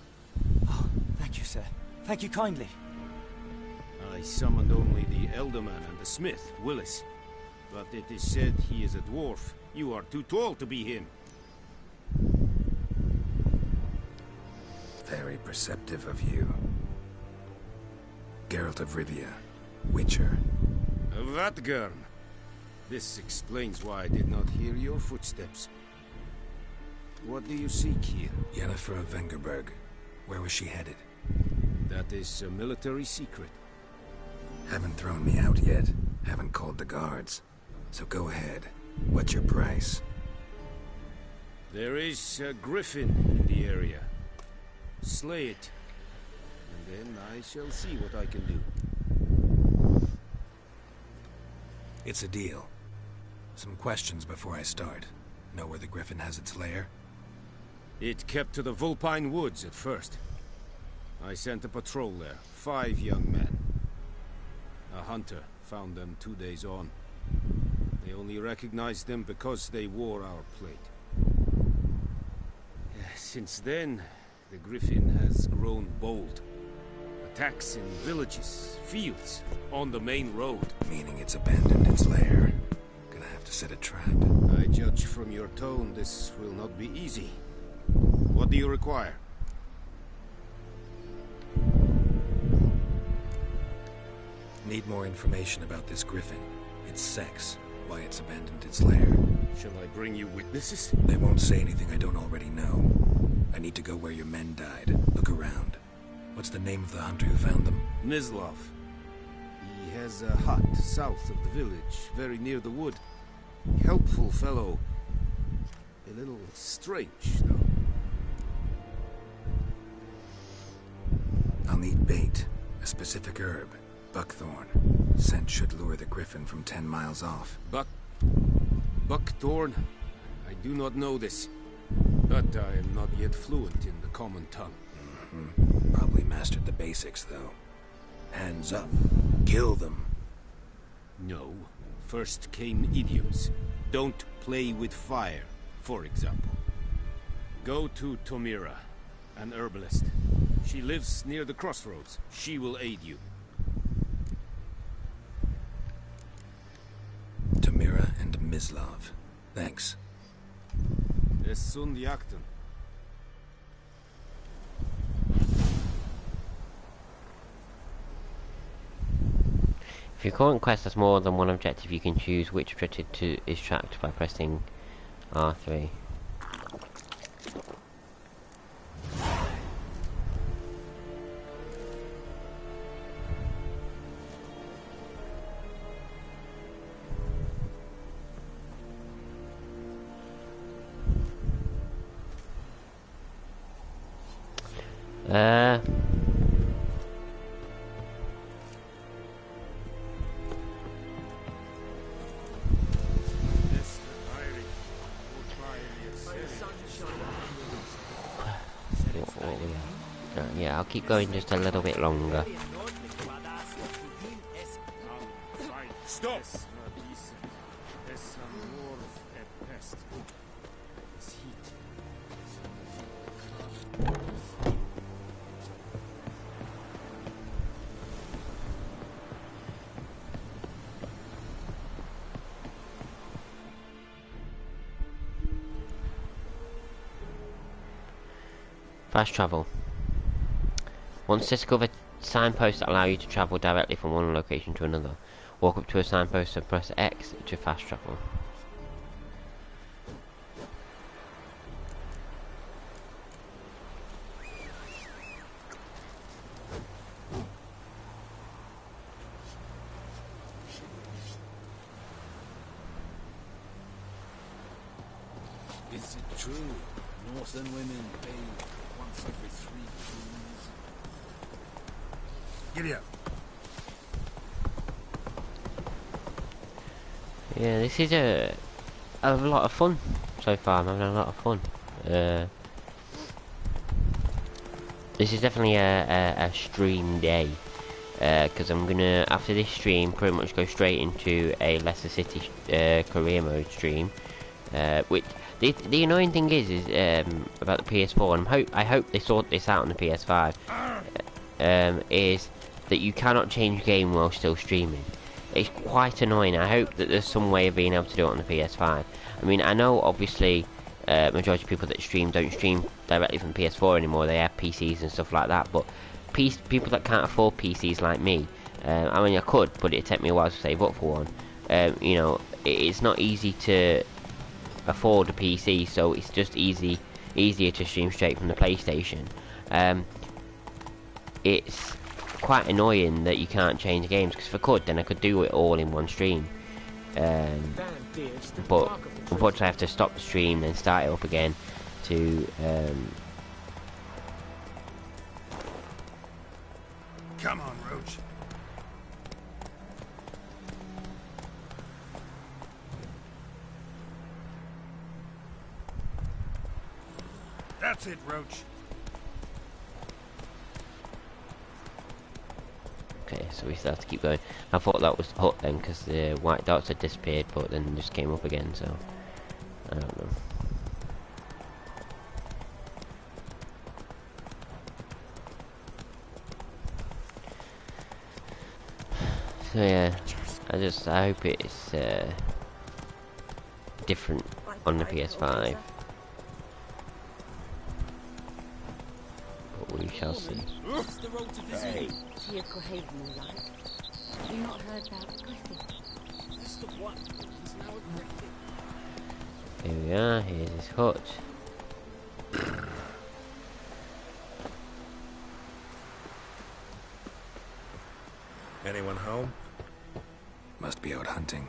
Oh, thank you, sir. Thank you kindly. I summoned only the Elderman and the smith, Willis. But it is said he is a dwarf. You are too tall to be him. Very perceptive of you. Geralt of Rivia, Witcher. Vatgern. This explains why I did not hear your footsteps. What do you seek here? Yennefer of Vengerberg. Where was she headed? That is a military secret. Haven't thrown me out yet. Haven't called the guards. So go ahead. What's your price? There is a griffin in the area. Slay it. And then I shall see what I can do. It's a deal. Some questions before I start. Know where the griffin has its lair? It kept to the Vulpine Woods at first. I sent a patrol there. 5 young men. A hunter found them 2 days on. They only recognized them because they wore our plate. Since then, the griffin has grown bold. Attacks in villages, fields, on the main road. Meaning it's abandoned its lair. Gonna have to set a trap. I judge from your tone this will not be easy. What do you require? Need more information about this griffin. Its sex, why it's abandoned its lair. Shall I bring you witnesses? They won't say anything I don't already know. I need to go where your men died. Look around. What's the name of the hunter who found them? Mislav. He has a hut south of the village, very near the wood. Helpful fellow. A little strange, though. I'll need bait. A specific herb. Buckthorn. Scent should lure the griffin from 10 miles off. Buckthorn? I do not know this. But I am not yet fluent in the common tongue. Probably mastered the basics, though. Hands up. Kill them. No. First came idioms. Don't play with fire, for example. Go to Tomira, an herbalist. She lives near the crossroads. She will aid you. Tomira and Mislav. Thanks. Es sunt jagten. If your current quest has more than one objective, you can choose which objective is tracked by pressing R3. Yeah, I'll keep going just a little bit longer. Stop! Fast travel. Once discovered, signposts allow you to travel directly from one location to another. Walk up to a signpost and press X to fast travel. Is it true? Northern women bathe once every 3 days. Giddy up. Yeah, this is a lot of fun so far. I'm having a lot of fun. This is definitely a stream day, because I'm gonna, after this stream, pretty much go straight into a Leicester City career mode stream. Which the annoying thing is about the PS4, and I hope they sort this out on the PS5. Is that you cannot change game while still streaming. It's quite annoying. I hope that there's some way of being able to do it on the PS5. I mean, I know obviously majority of people that stream don't stream directly from PS4 anymore. They have PCs and stuff like that. But people that can't afford PCs like me, I mean, I could, but it'd take me a while to save up for one. You know, it's not easy to afford a PC, so it's just easier to stream straight from the PlayStation. It's quite annoying that you can't change games, because if I could, then I could do it all in one stream. But unfortunately I have to stop the stream and start it up again to Come on, Roach. That's it, Roach. Okay, so we still have to keep going. I thought that was the hut then, because the white dots had disappeared, but then just came up again, so I don't know. So yeah, I hope it's different on the PS5. But we shall see. Hey. To your Cohaven, all right? Have you not heard about the Griffin? That's the one. He's now a Griffin. Here we are, here's his hut. Anyone home? Must be out hunting.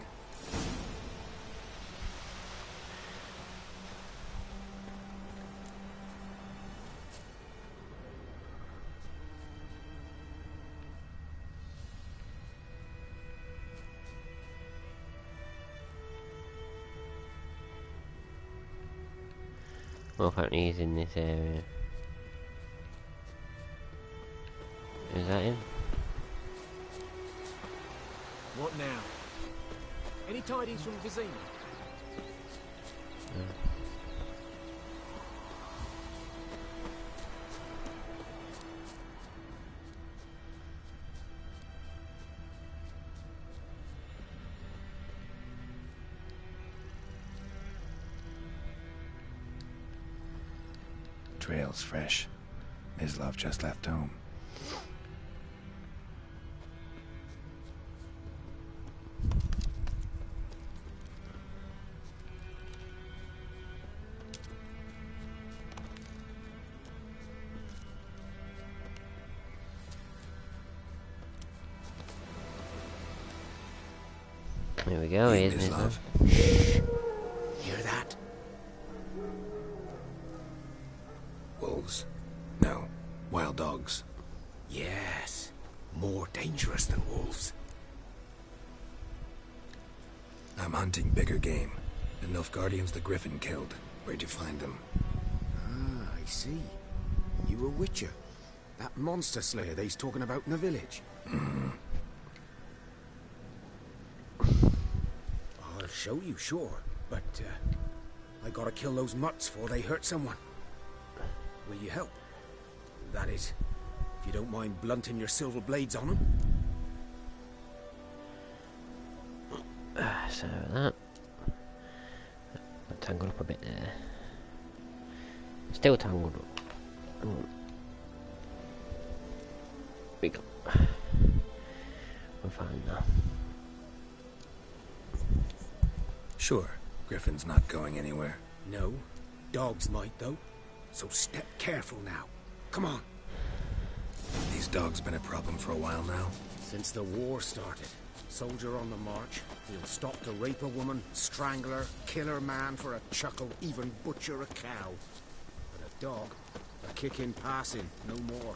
Well, apparently he's in this area. Is that him? What now? Any tidings from Vizima? Trail's fresh. Mislav just left home. There we go, Hey, here's Mislav. Mislav. Hear that? Wolves? No. Wild dogs. Yes. More dangerous than wolves. I'm hunting bigger game. The Nilfgaardians the Griffin killed. Where'd you find them? Ah, I see. You a witcher. That monster slayer they's talking about in the village. I'll show you, sure. But, I gotta kill those mutts before they hurt someone. Will you help? That is, if you don't mind blunting your silver blades on them. So that. Tangled up a bit there. Still tangled up. We go. We're fine now. Sure. Griffin's not going anywhere. No. Dogs might, though. So step careful now. Come on. These dogs been a problem for a while now. Since the war started. Soldier on the march. He'll stop to rape a woman, strangle her, kill her man for a chuckle, even butcher a cow. But a dog, a kick in passing, no more.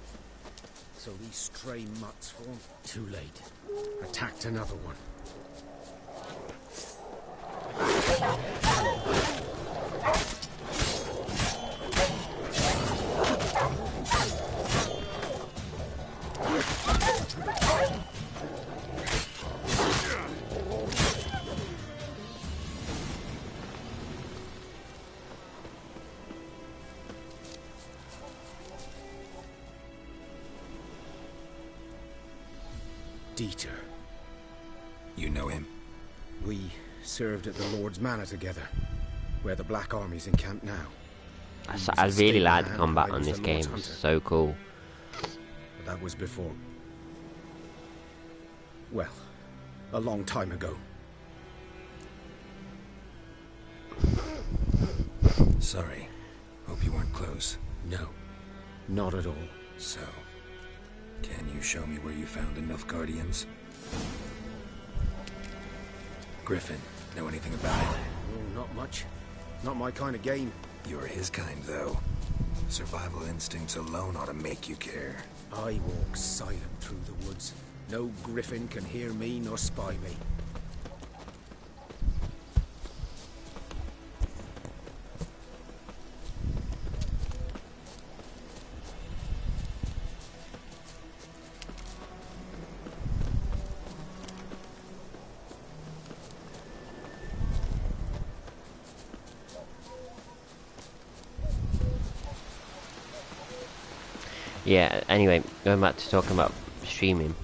So these stray mutts form too late. Attacked another one. Dieter. You know him? We served at the Lord's Manor together, where the Black Army's encamped now. I really like the combat on this game, it's so cool. But that was before. Well, a long time ago. Sorry. Hope you weren't close. No, not at all. So, can you show me where you found the Nilfgaardians? Griffin, know anything about it? Oh, not much. Not my kind of game. You're his kind, though. Survival instincts alone ought to make you care. I walk silent through the woods. No griffin can hear me nor spy me. Yeah, anyway, going back to talking about streaming.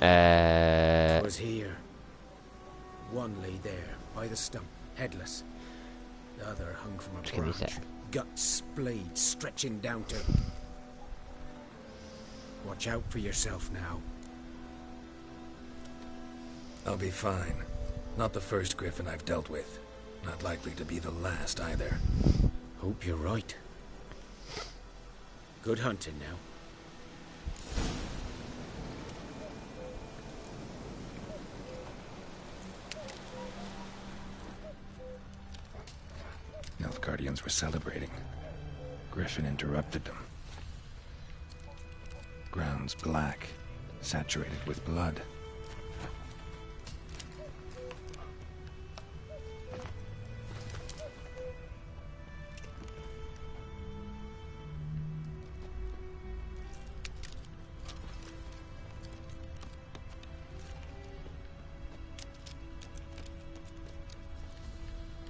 Was here. One lay there, by the stump, headless. The other hung from a branch, guts splayed, stretching down to... Watch out for yourself now. I'll be fine. Not the first Griffin I've dealt with. Not likely to be the last either. Hope you're right. Good hunting now. Nilfgaardians were celebrating. Griffin interrupted them. Ground's black, saturated with blood.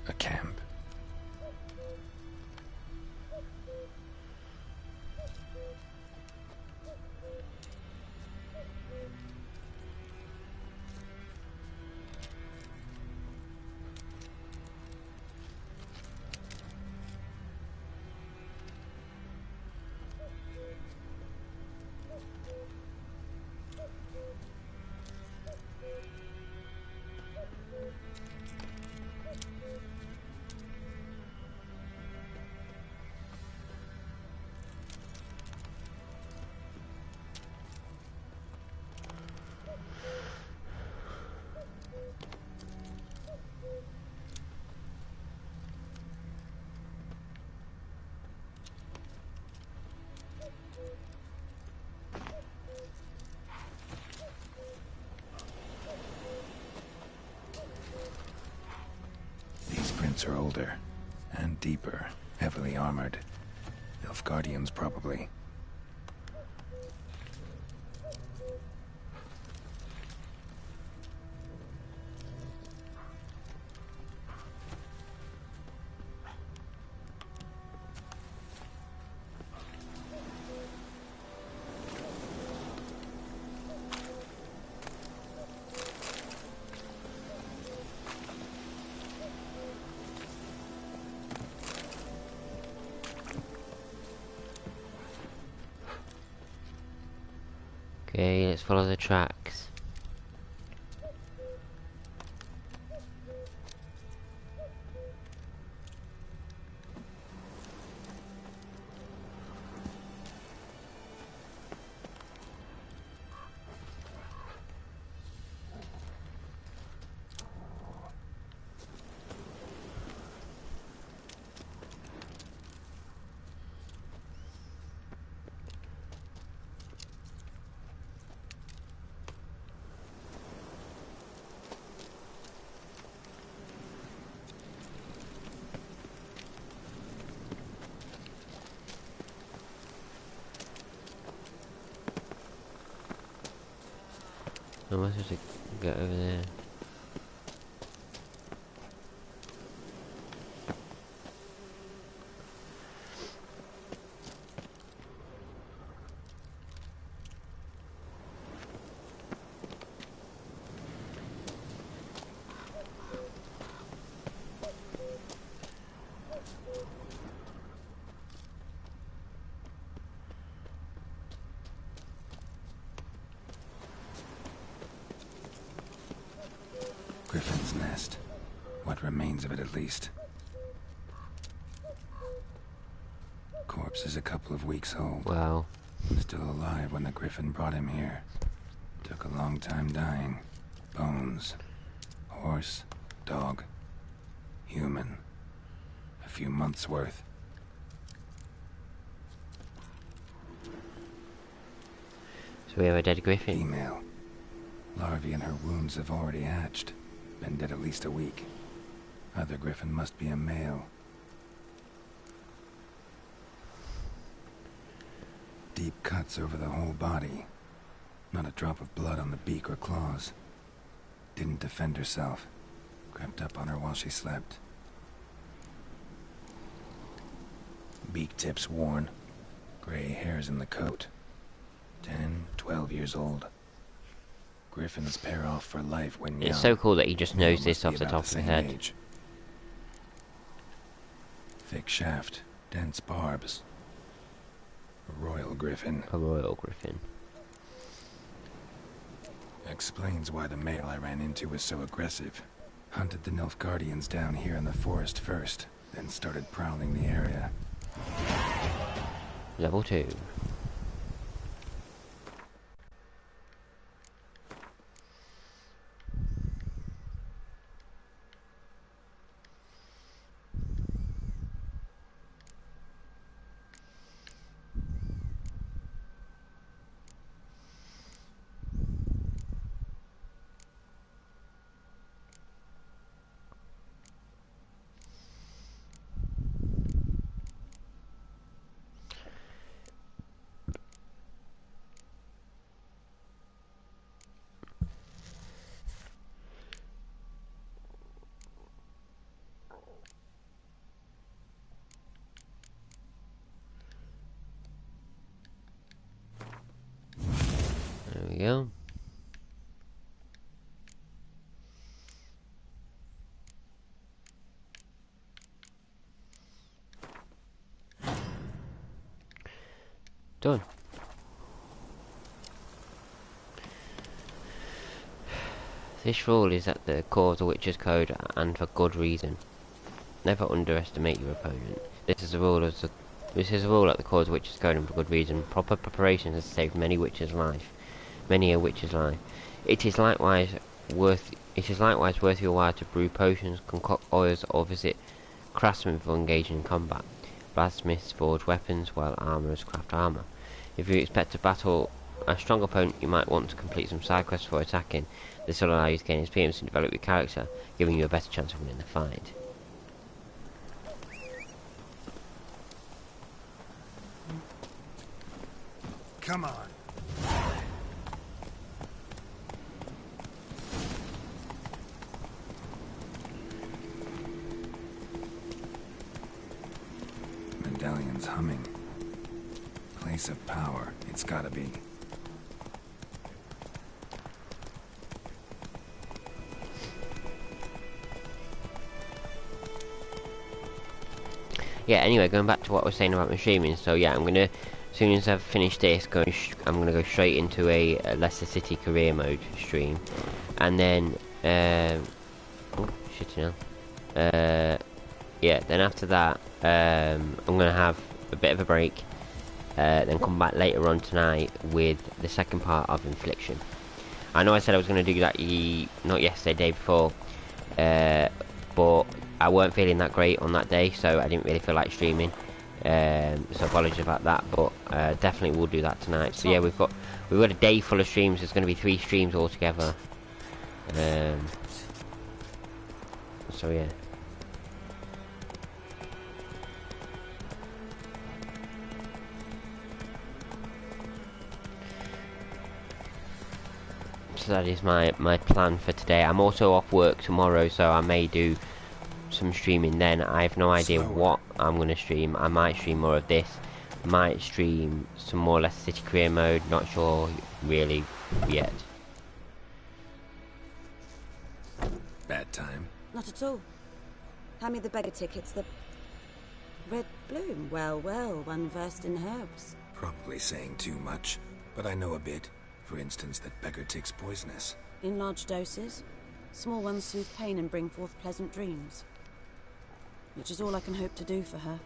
A camp. Are older and deeper, heavily armored. Nilfgaardians, probably. Okay, let's follow the tracks. Am I supposed to go over there? Griffin's nest. What remains of it, at least. Corpse is a couple of weeks old. Wow. Still alive when the Griffin brought him here. Took a long time dying. Bones. Horse. Dog. Human. A few months' worth. So we have a dead Griffin. Female. Larvae in her wounds have already hatched. Been dead at least a week. Other Griffin must be a male. Deep cuts over the whole body. Not a drop of blood on the beak or claws. Didn't defend herself. Crept up on her while she slept. Beak tips worn. Gray hairs in the coat. 10, 12 years old. Griffins pair off for life when young. It's so cool that he just knows this off the top of his head. Age. Thick shaft, dense barbs. A royal griffin. A royal griffin. Explains why the male I ran into was so aggressive. Hunted the Nilfgaardians down here in the forest first, then started prowling the area. Level 2. There we go. Done. This rule is at the core of the Witcher's Code, and for good reason. Never underestimate your opponent. This is a rule at the core of the Witcher's Code, and for good reason. Proper preparation has saved many a witcher's life. It is likewise worth your while to brew potions, concoct oils, or visit craftsmen for engaging in combat. Blacksmiths forge weapons, while armourers craft armour. If you expect to battle a strong opponent, you might want to complete some side quests before attacking. This will allow you to gain experience and develop your character, giving you a better chance of winning the fight. Come on. Medallion's humming. Place of power, it's gotta be. Yeah, anyway, going back to what I was saying about my streaming, so yeah, I'm gonna, as soon as I've finished this, I'm gonna go straight into a Leicester City career mode stream, and then, oh, shit, you know, yeah, then after that, I'm gonna have a bit of a break, then come back later on tonight with the second part of Infliction. I know I said I was gonna do that, not yesterday, day before, but I weren't feeling that great on that day, so I didn't really feel like streaming. So apologies about that, but definitely we'll do that tonight. So yeah, we've got a day full of streams. There's going to be 3 streams altogether. So yeah. So that is my plan for today. I'm also off work tomorrow, so I may do some streaming then. I have no idea what I'm going to stream. I might stream more of this, might stream some more Leicester City career mode, not sure really yet. Bad time? Not at all. Hand me the beggar tickets, the red bloom. Well, well, one versed in herbs. Probably saying too much, but I know a bit. For instance, that beggar tick's poisonous. In large doses. Small ones soothe pain and bring forth pleasant dreams. Which is all I can hope to do for her.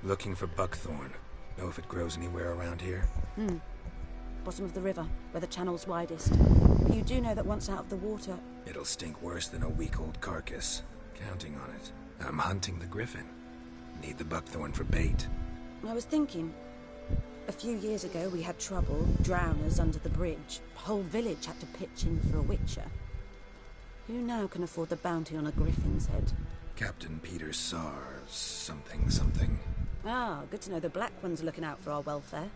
Looking for buckthorn. Know if it grows anywhere around here? Bottom of the river, where the channel's widest. You do know that once out of the water... It'll stink worse than a week-old carcass. Counting on it. I'm hunting the griffin. Need the buckthorn for bait. I was thinking... A few years ago we had trouble, drowners under the bridge. The whole village had to pitch in for a witcher. Who now can afford the bounty on a griffin's head? Captain Peter Sars, something. Ah, good to know the Black One's looking out for our welfare.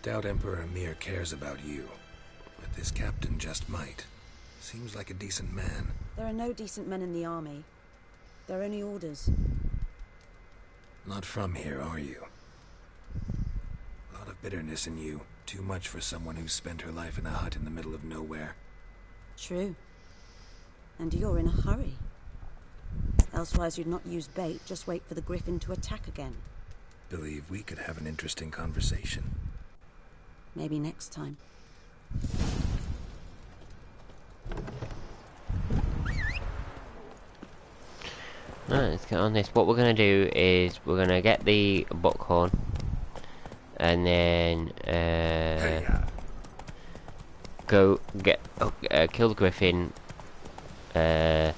Doubt Emperor Emhyr cares about you, but this captain just might. Seems like a decent man. There are no decent men in the army. There are only orders. Not from here, are you? A lot of bitterness in you. Too much for someone who's spent her life in a hut in the middle of nowhere. True. And you're in a hurry. Elsewise you'd not use bait, just wait for the griffin to attack again. Believe we could have an interesting conversation. Maybe next time. Right, let's get on this. What we're going to do is we're going to get the buckhorn and then go get kill the griffin, then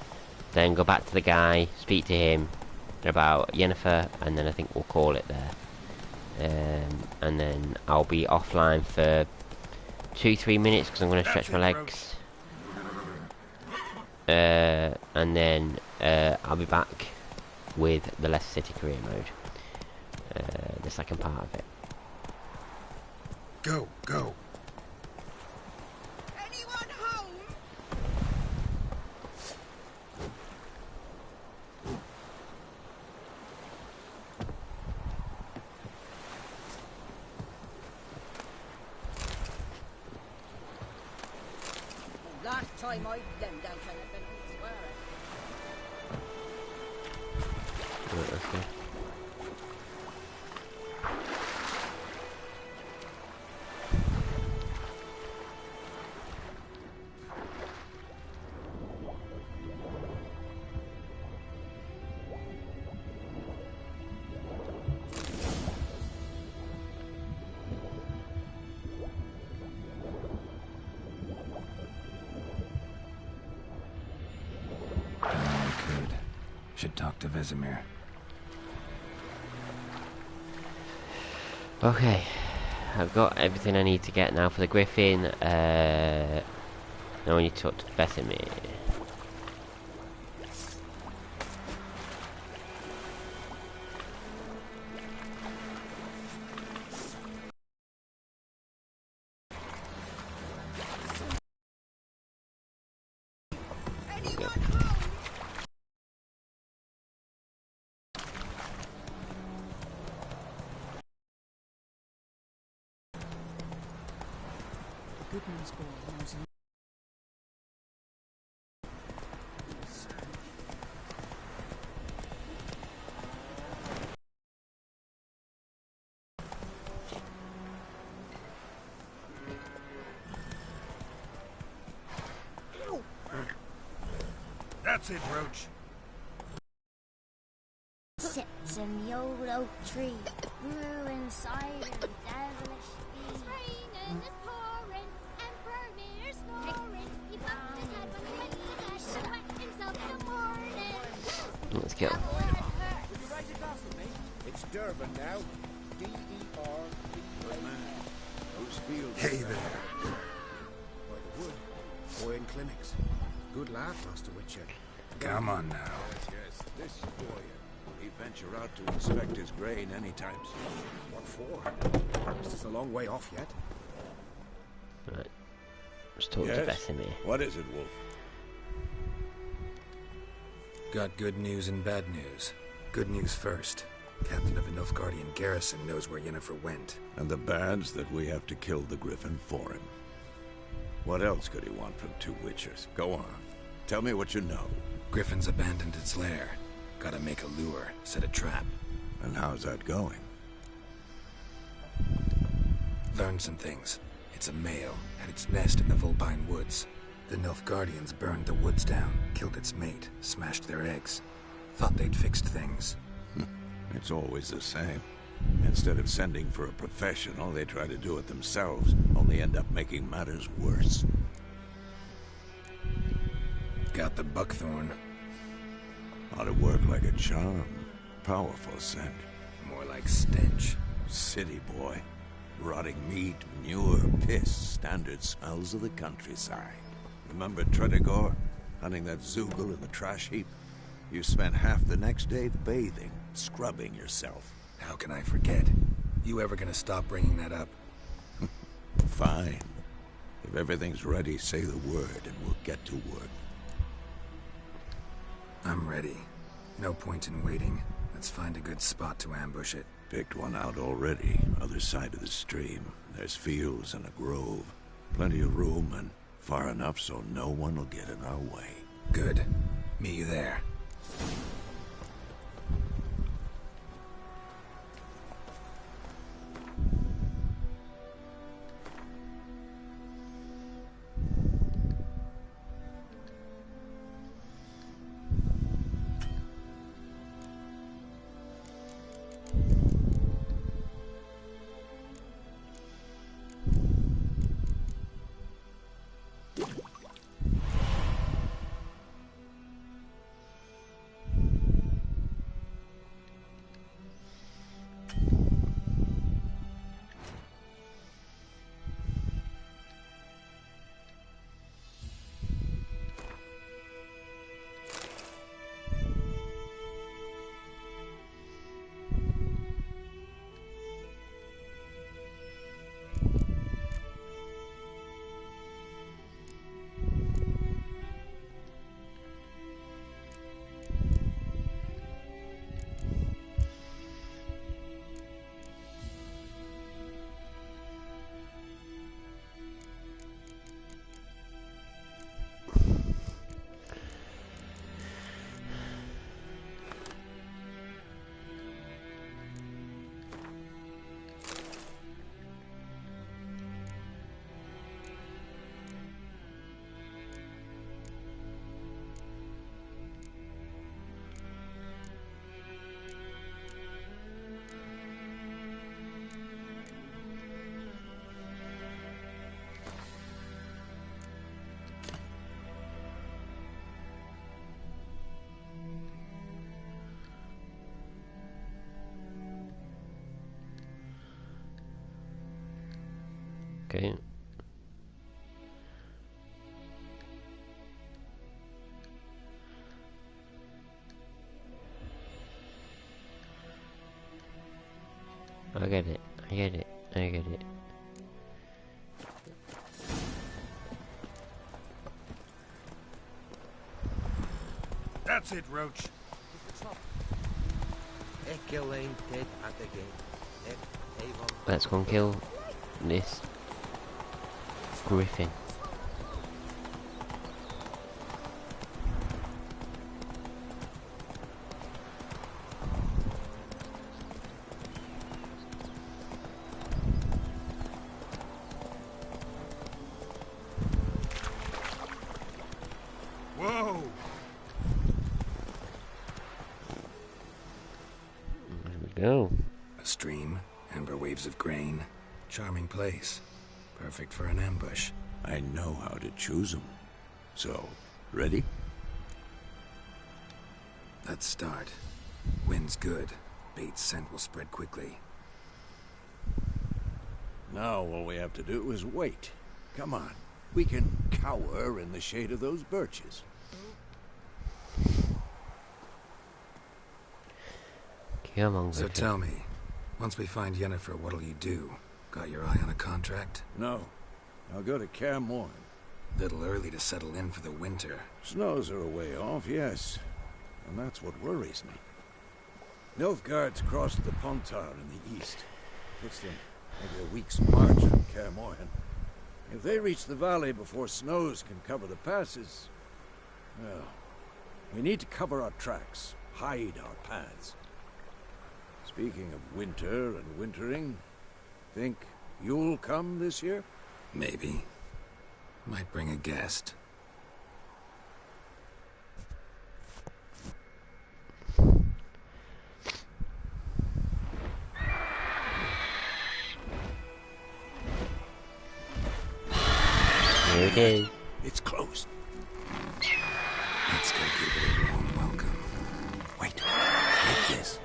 go back to the guy, speak to him about Yennefer, and then I think we'll call it there. And then I'll be offline for 2-3 minutes because I'm going to stretch my legs. And then I'll be back with the Leicester City career mode, the second part of it. Go, go. Anyone home? Last time I lent out anything, I swear it. Right, let's go. Should talk to Vesemir. Okay, I've got everything I need to get now for the griffin. Now I need to talk to Vesemir. Goodman's boy knows an That's it, Roach. Sits in the old oak tree, grew inside a devilish bee. It's raining, it's pouring, and Vermeer's snoring. He bumped his head when he went to the bed, and wet himself in the morning. Let's go. Would you raise a glass with me? It's Durban now. D-E-R-B-A-N. Those fields. Hey there. By the wood. Boy in clinics. Good lad, Master Witcher. Come on now. Yes, this boy. He venture out to inspect his grain anytime soon. What for? This is a long way off yet. Right. Let's talk to Vesemir. What is it, Wolf? Got good news and bad news. Good news first. Captain of the Nilfgaardian garrison knows where Yennefer went. And the bad's that we have to kill the Griffin for him. What else could he want from two Witchers? Go on. Tell me what you know. Griffin's abandoned its lair. Gotta make a lure, set a trap. And how's that going? Learned some things. It's a male, had its nest in the Vulpine Woods. The Nilfgaardians burned the woods down, killed its mate, smashed their eggs. Thought they'd fixed things. It's always the same. Instead of sending for a professional, they try to do it themselves, only end up making matters worse. Got the buckthorn. Ought to work like a charm. Powerful scent. More like stench. City boy. Rotting meat, manure, piss, standard smells of the countryside. Remember Tredegor? Hunting that Zoogle in the trash heap? You spent half the next day bathing, scrubbing yourself. How can I forget? You ever gonna stop bringing that up? Fine. If everything's ready, say the word and we'll get to work. I'm ready. No point in waiting. Let's find a good spot to ambush it. Picked one out already, other side of the stream. There's fields and a grove. Plenty of room and far enough so no one will get in our way. Good. Meet you there. Okay. I get it. I get it. I get it. That's it, Roach. Let's go and kill this griffin. Whoa! There we go. A stream, amber waves of grain. Charming place. Perfect for an ambush. I know how to choose them. So, ready? Let's start. Wind's good. Bait's scent will spread quickly. Now all we have to do is wait. Come on. We can cower in the shade of those birches. Come on, So tell me, once we find Yennefer, what'll you do? Got your eye on a contract? No. I'll go to Kaer Morhen. Little early to settle in for the winter. Snows are a way off, yes. And that's what worries me. Nilfgaard's crossed the Pontar in the east. Puts them maybe a week's march from Kaer Morhen. If they reach the valley before snows can cover the passes, well, we need to cover our tracks, hide our paths. Speaking of winter and wintering, think you'll come this year? Maybe. Might bring a guest. Here it is. It's closed. Let's go give it a warm welcome. Wait, like this.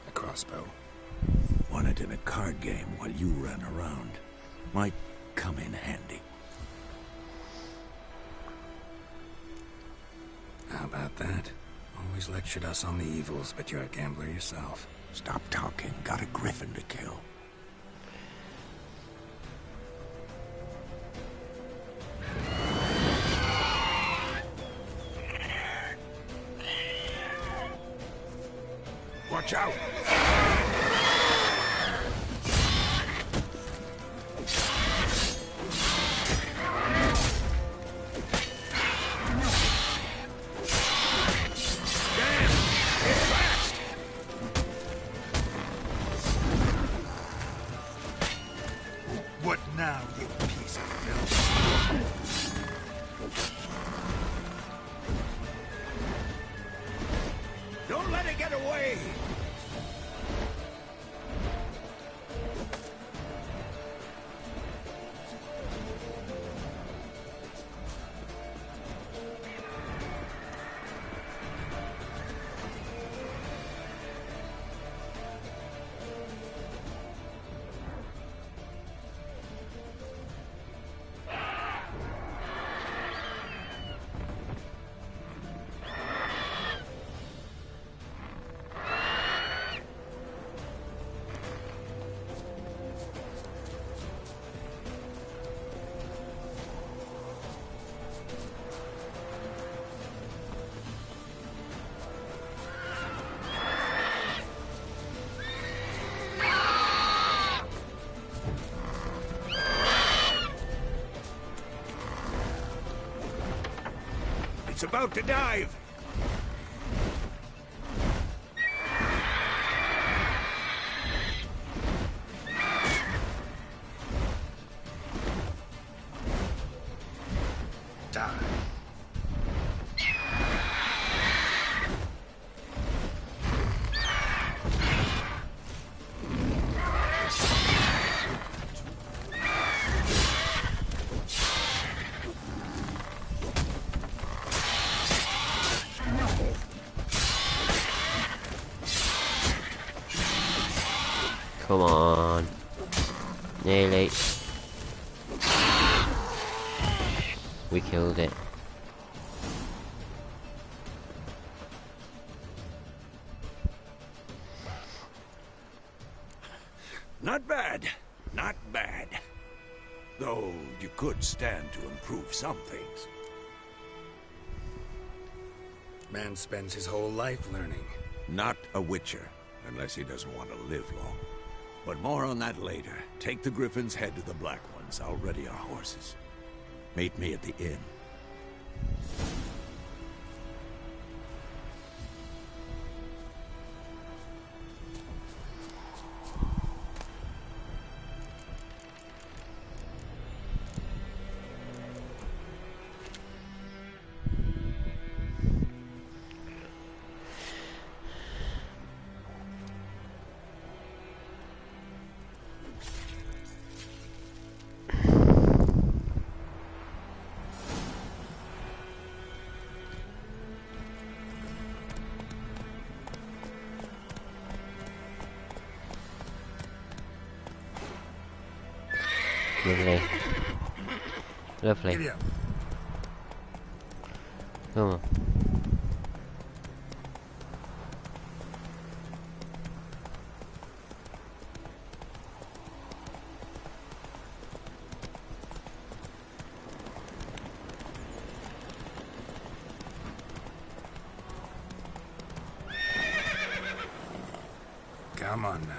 A crossbow. Won it in a card game while you ran around. Might come in handy. How about that? Always lectured us on the evils, but you're a gambler yourself. Stop talking. Got a griffin to kill. Watch out! What now, you piece of filth? Don't let it get away! It's about to dive! Die. Come on. Nearly. We killed it. Not bad. Not bad. Though you could stand to improve some things. Man spends his whole life learning. Not a Witcher, unless he doesn't want to live long. But more on that later. Take the Griffin's head to the Black Ones. I'll ready our horses. Meet me at the inn. Lovely. Lovely. Giddy up. Come on. Come on now.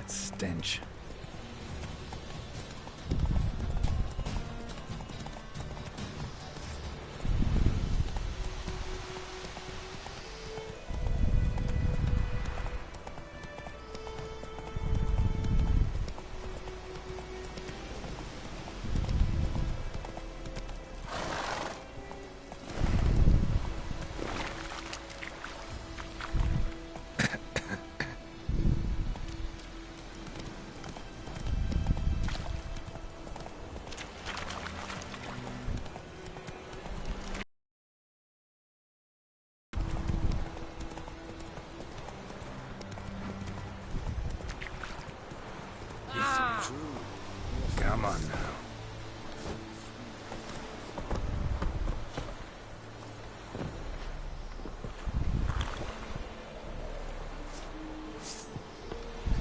Stench. Come on now.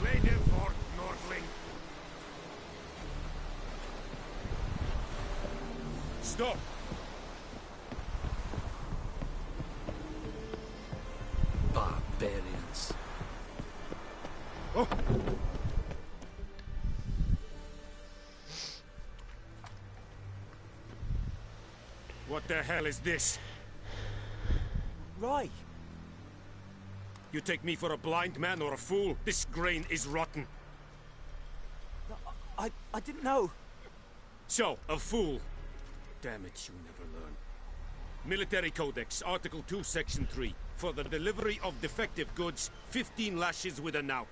Gledefort, Nordling. Stop! Barbarians. Oh! What the hell is this? Right. You take me for a blind man or a fool? This grain is rotten. I didn't know. So, a fool. Damn it, you never learn. Military Codex, Article 2, Section 3. For the delivery of defective goods, 15 lashes with a knout.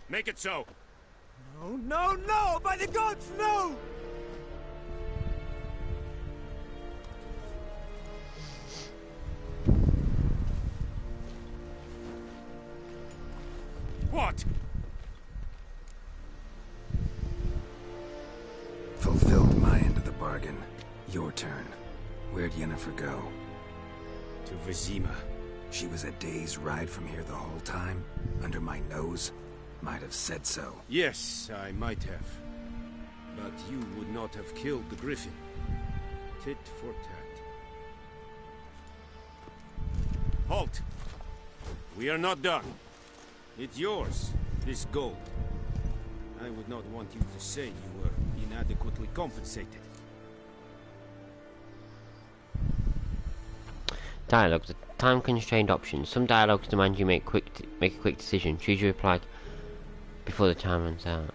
Make it so. No, no, no! By the gods, no! What? Fulfilled my end of the bargain. Your turn. Where'd Yennefer go? To Vizima. She was a day's ride from here the whole time? Under my nose? Might have said so. Yes, I might have. But you would not have killed the Griffin. Tit for tat. Halt! We are not done. It's yours, this gold. I would not want you to say you were inadequately compensated. Dialogues. Time-constrained options. Some dialogues demand you make a quick decision. Choose your reply before the time runs out.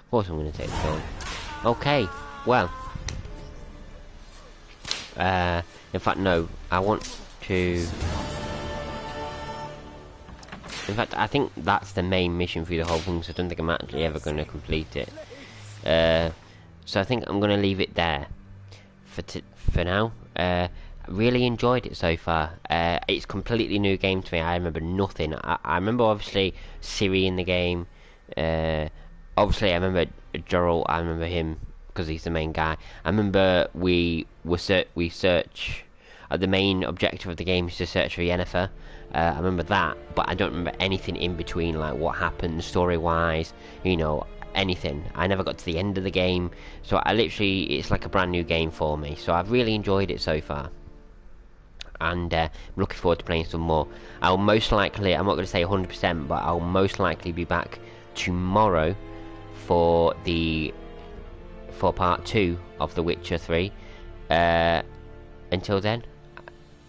Of course I'm going to take the gold. Okay, well. In fact, no. I want to... In fact, I think that's the main mission through the whole thing, so I don't think I'm actually ever going to complete it. So I think I'm going to leave it there for now. Really enjoyed it so far. It's a completely new game to me. I remember nothing. I remember obviously Ciri in the game. Obviously I remember Geralt. I remember him because he's the main guy. I remember we search. The main objective of the game is to search for Yennefer. I remember that, but I don't remember anything in between, like what happened story-wise. You know. Anything. I never got to the end of the game, so I literally, it's like a brand new game for me, so I've really enjoyed it so far, and I'm looking forward to playing some more. I'll most likely, I'm not going to say 100%, but I'll most likely be back tomorrow for part 2 of The Witcher 3. Until then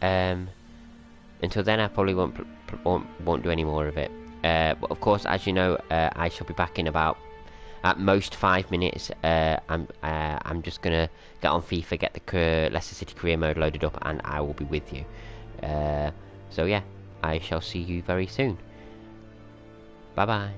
I probably won't do any more of it. But of course, as you know, I shall be back in about at most 5 minutes. I'm just gonna get on FIFA, get the Leicester City career mode loaded up, and I will be with you. So yeah, I shall see you very soon. Bye bye.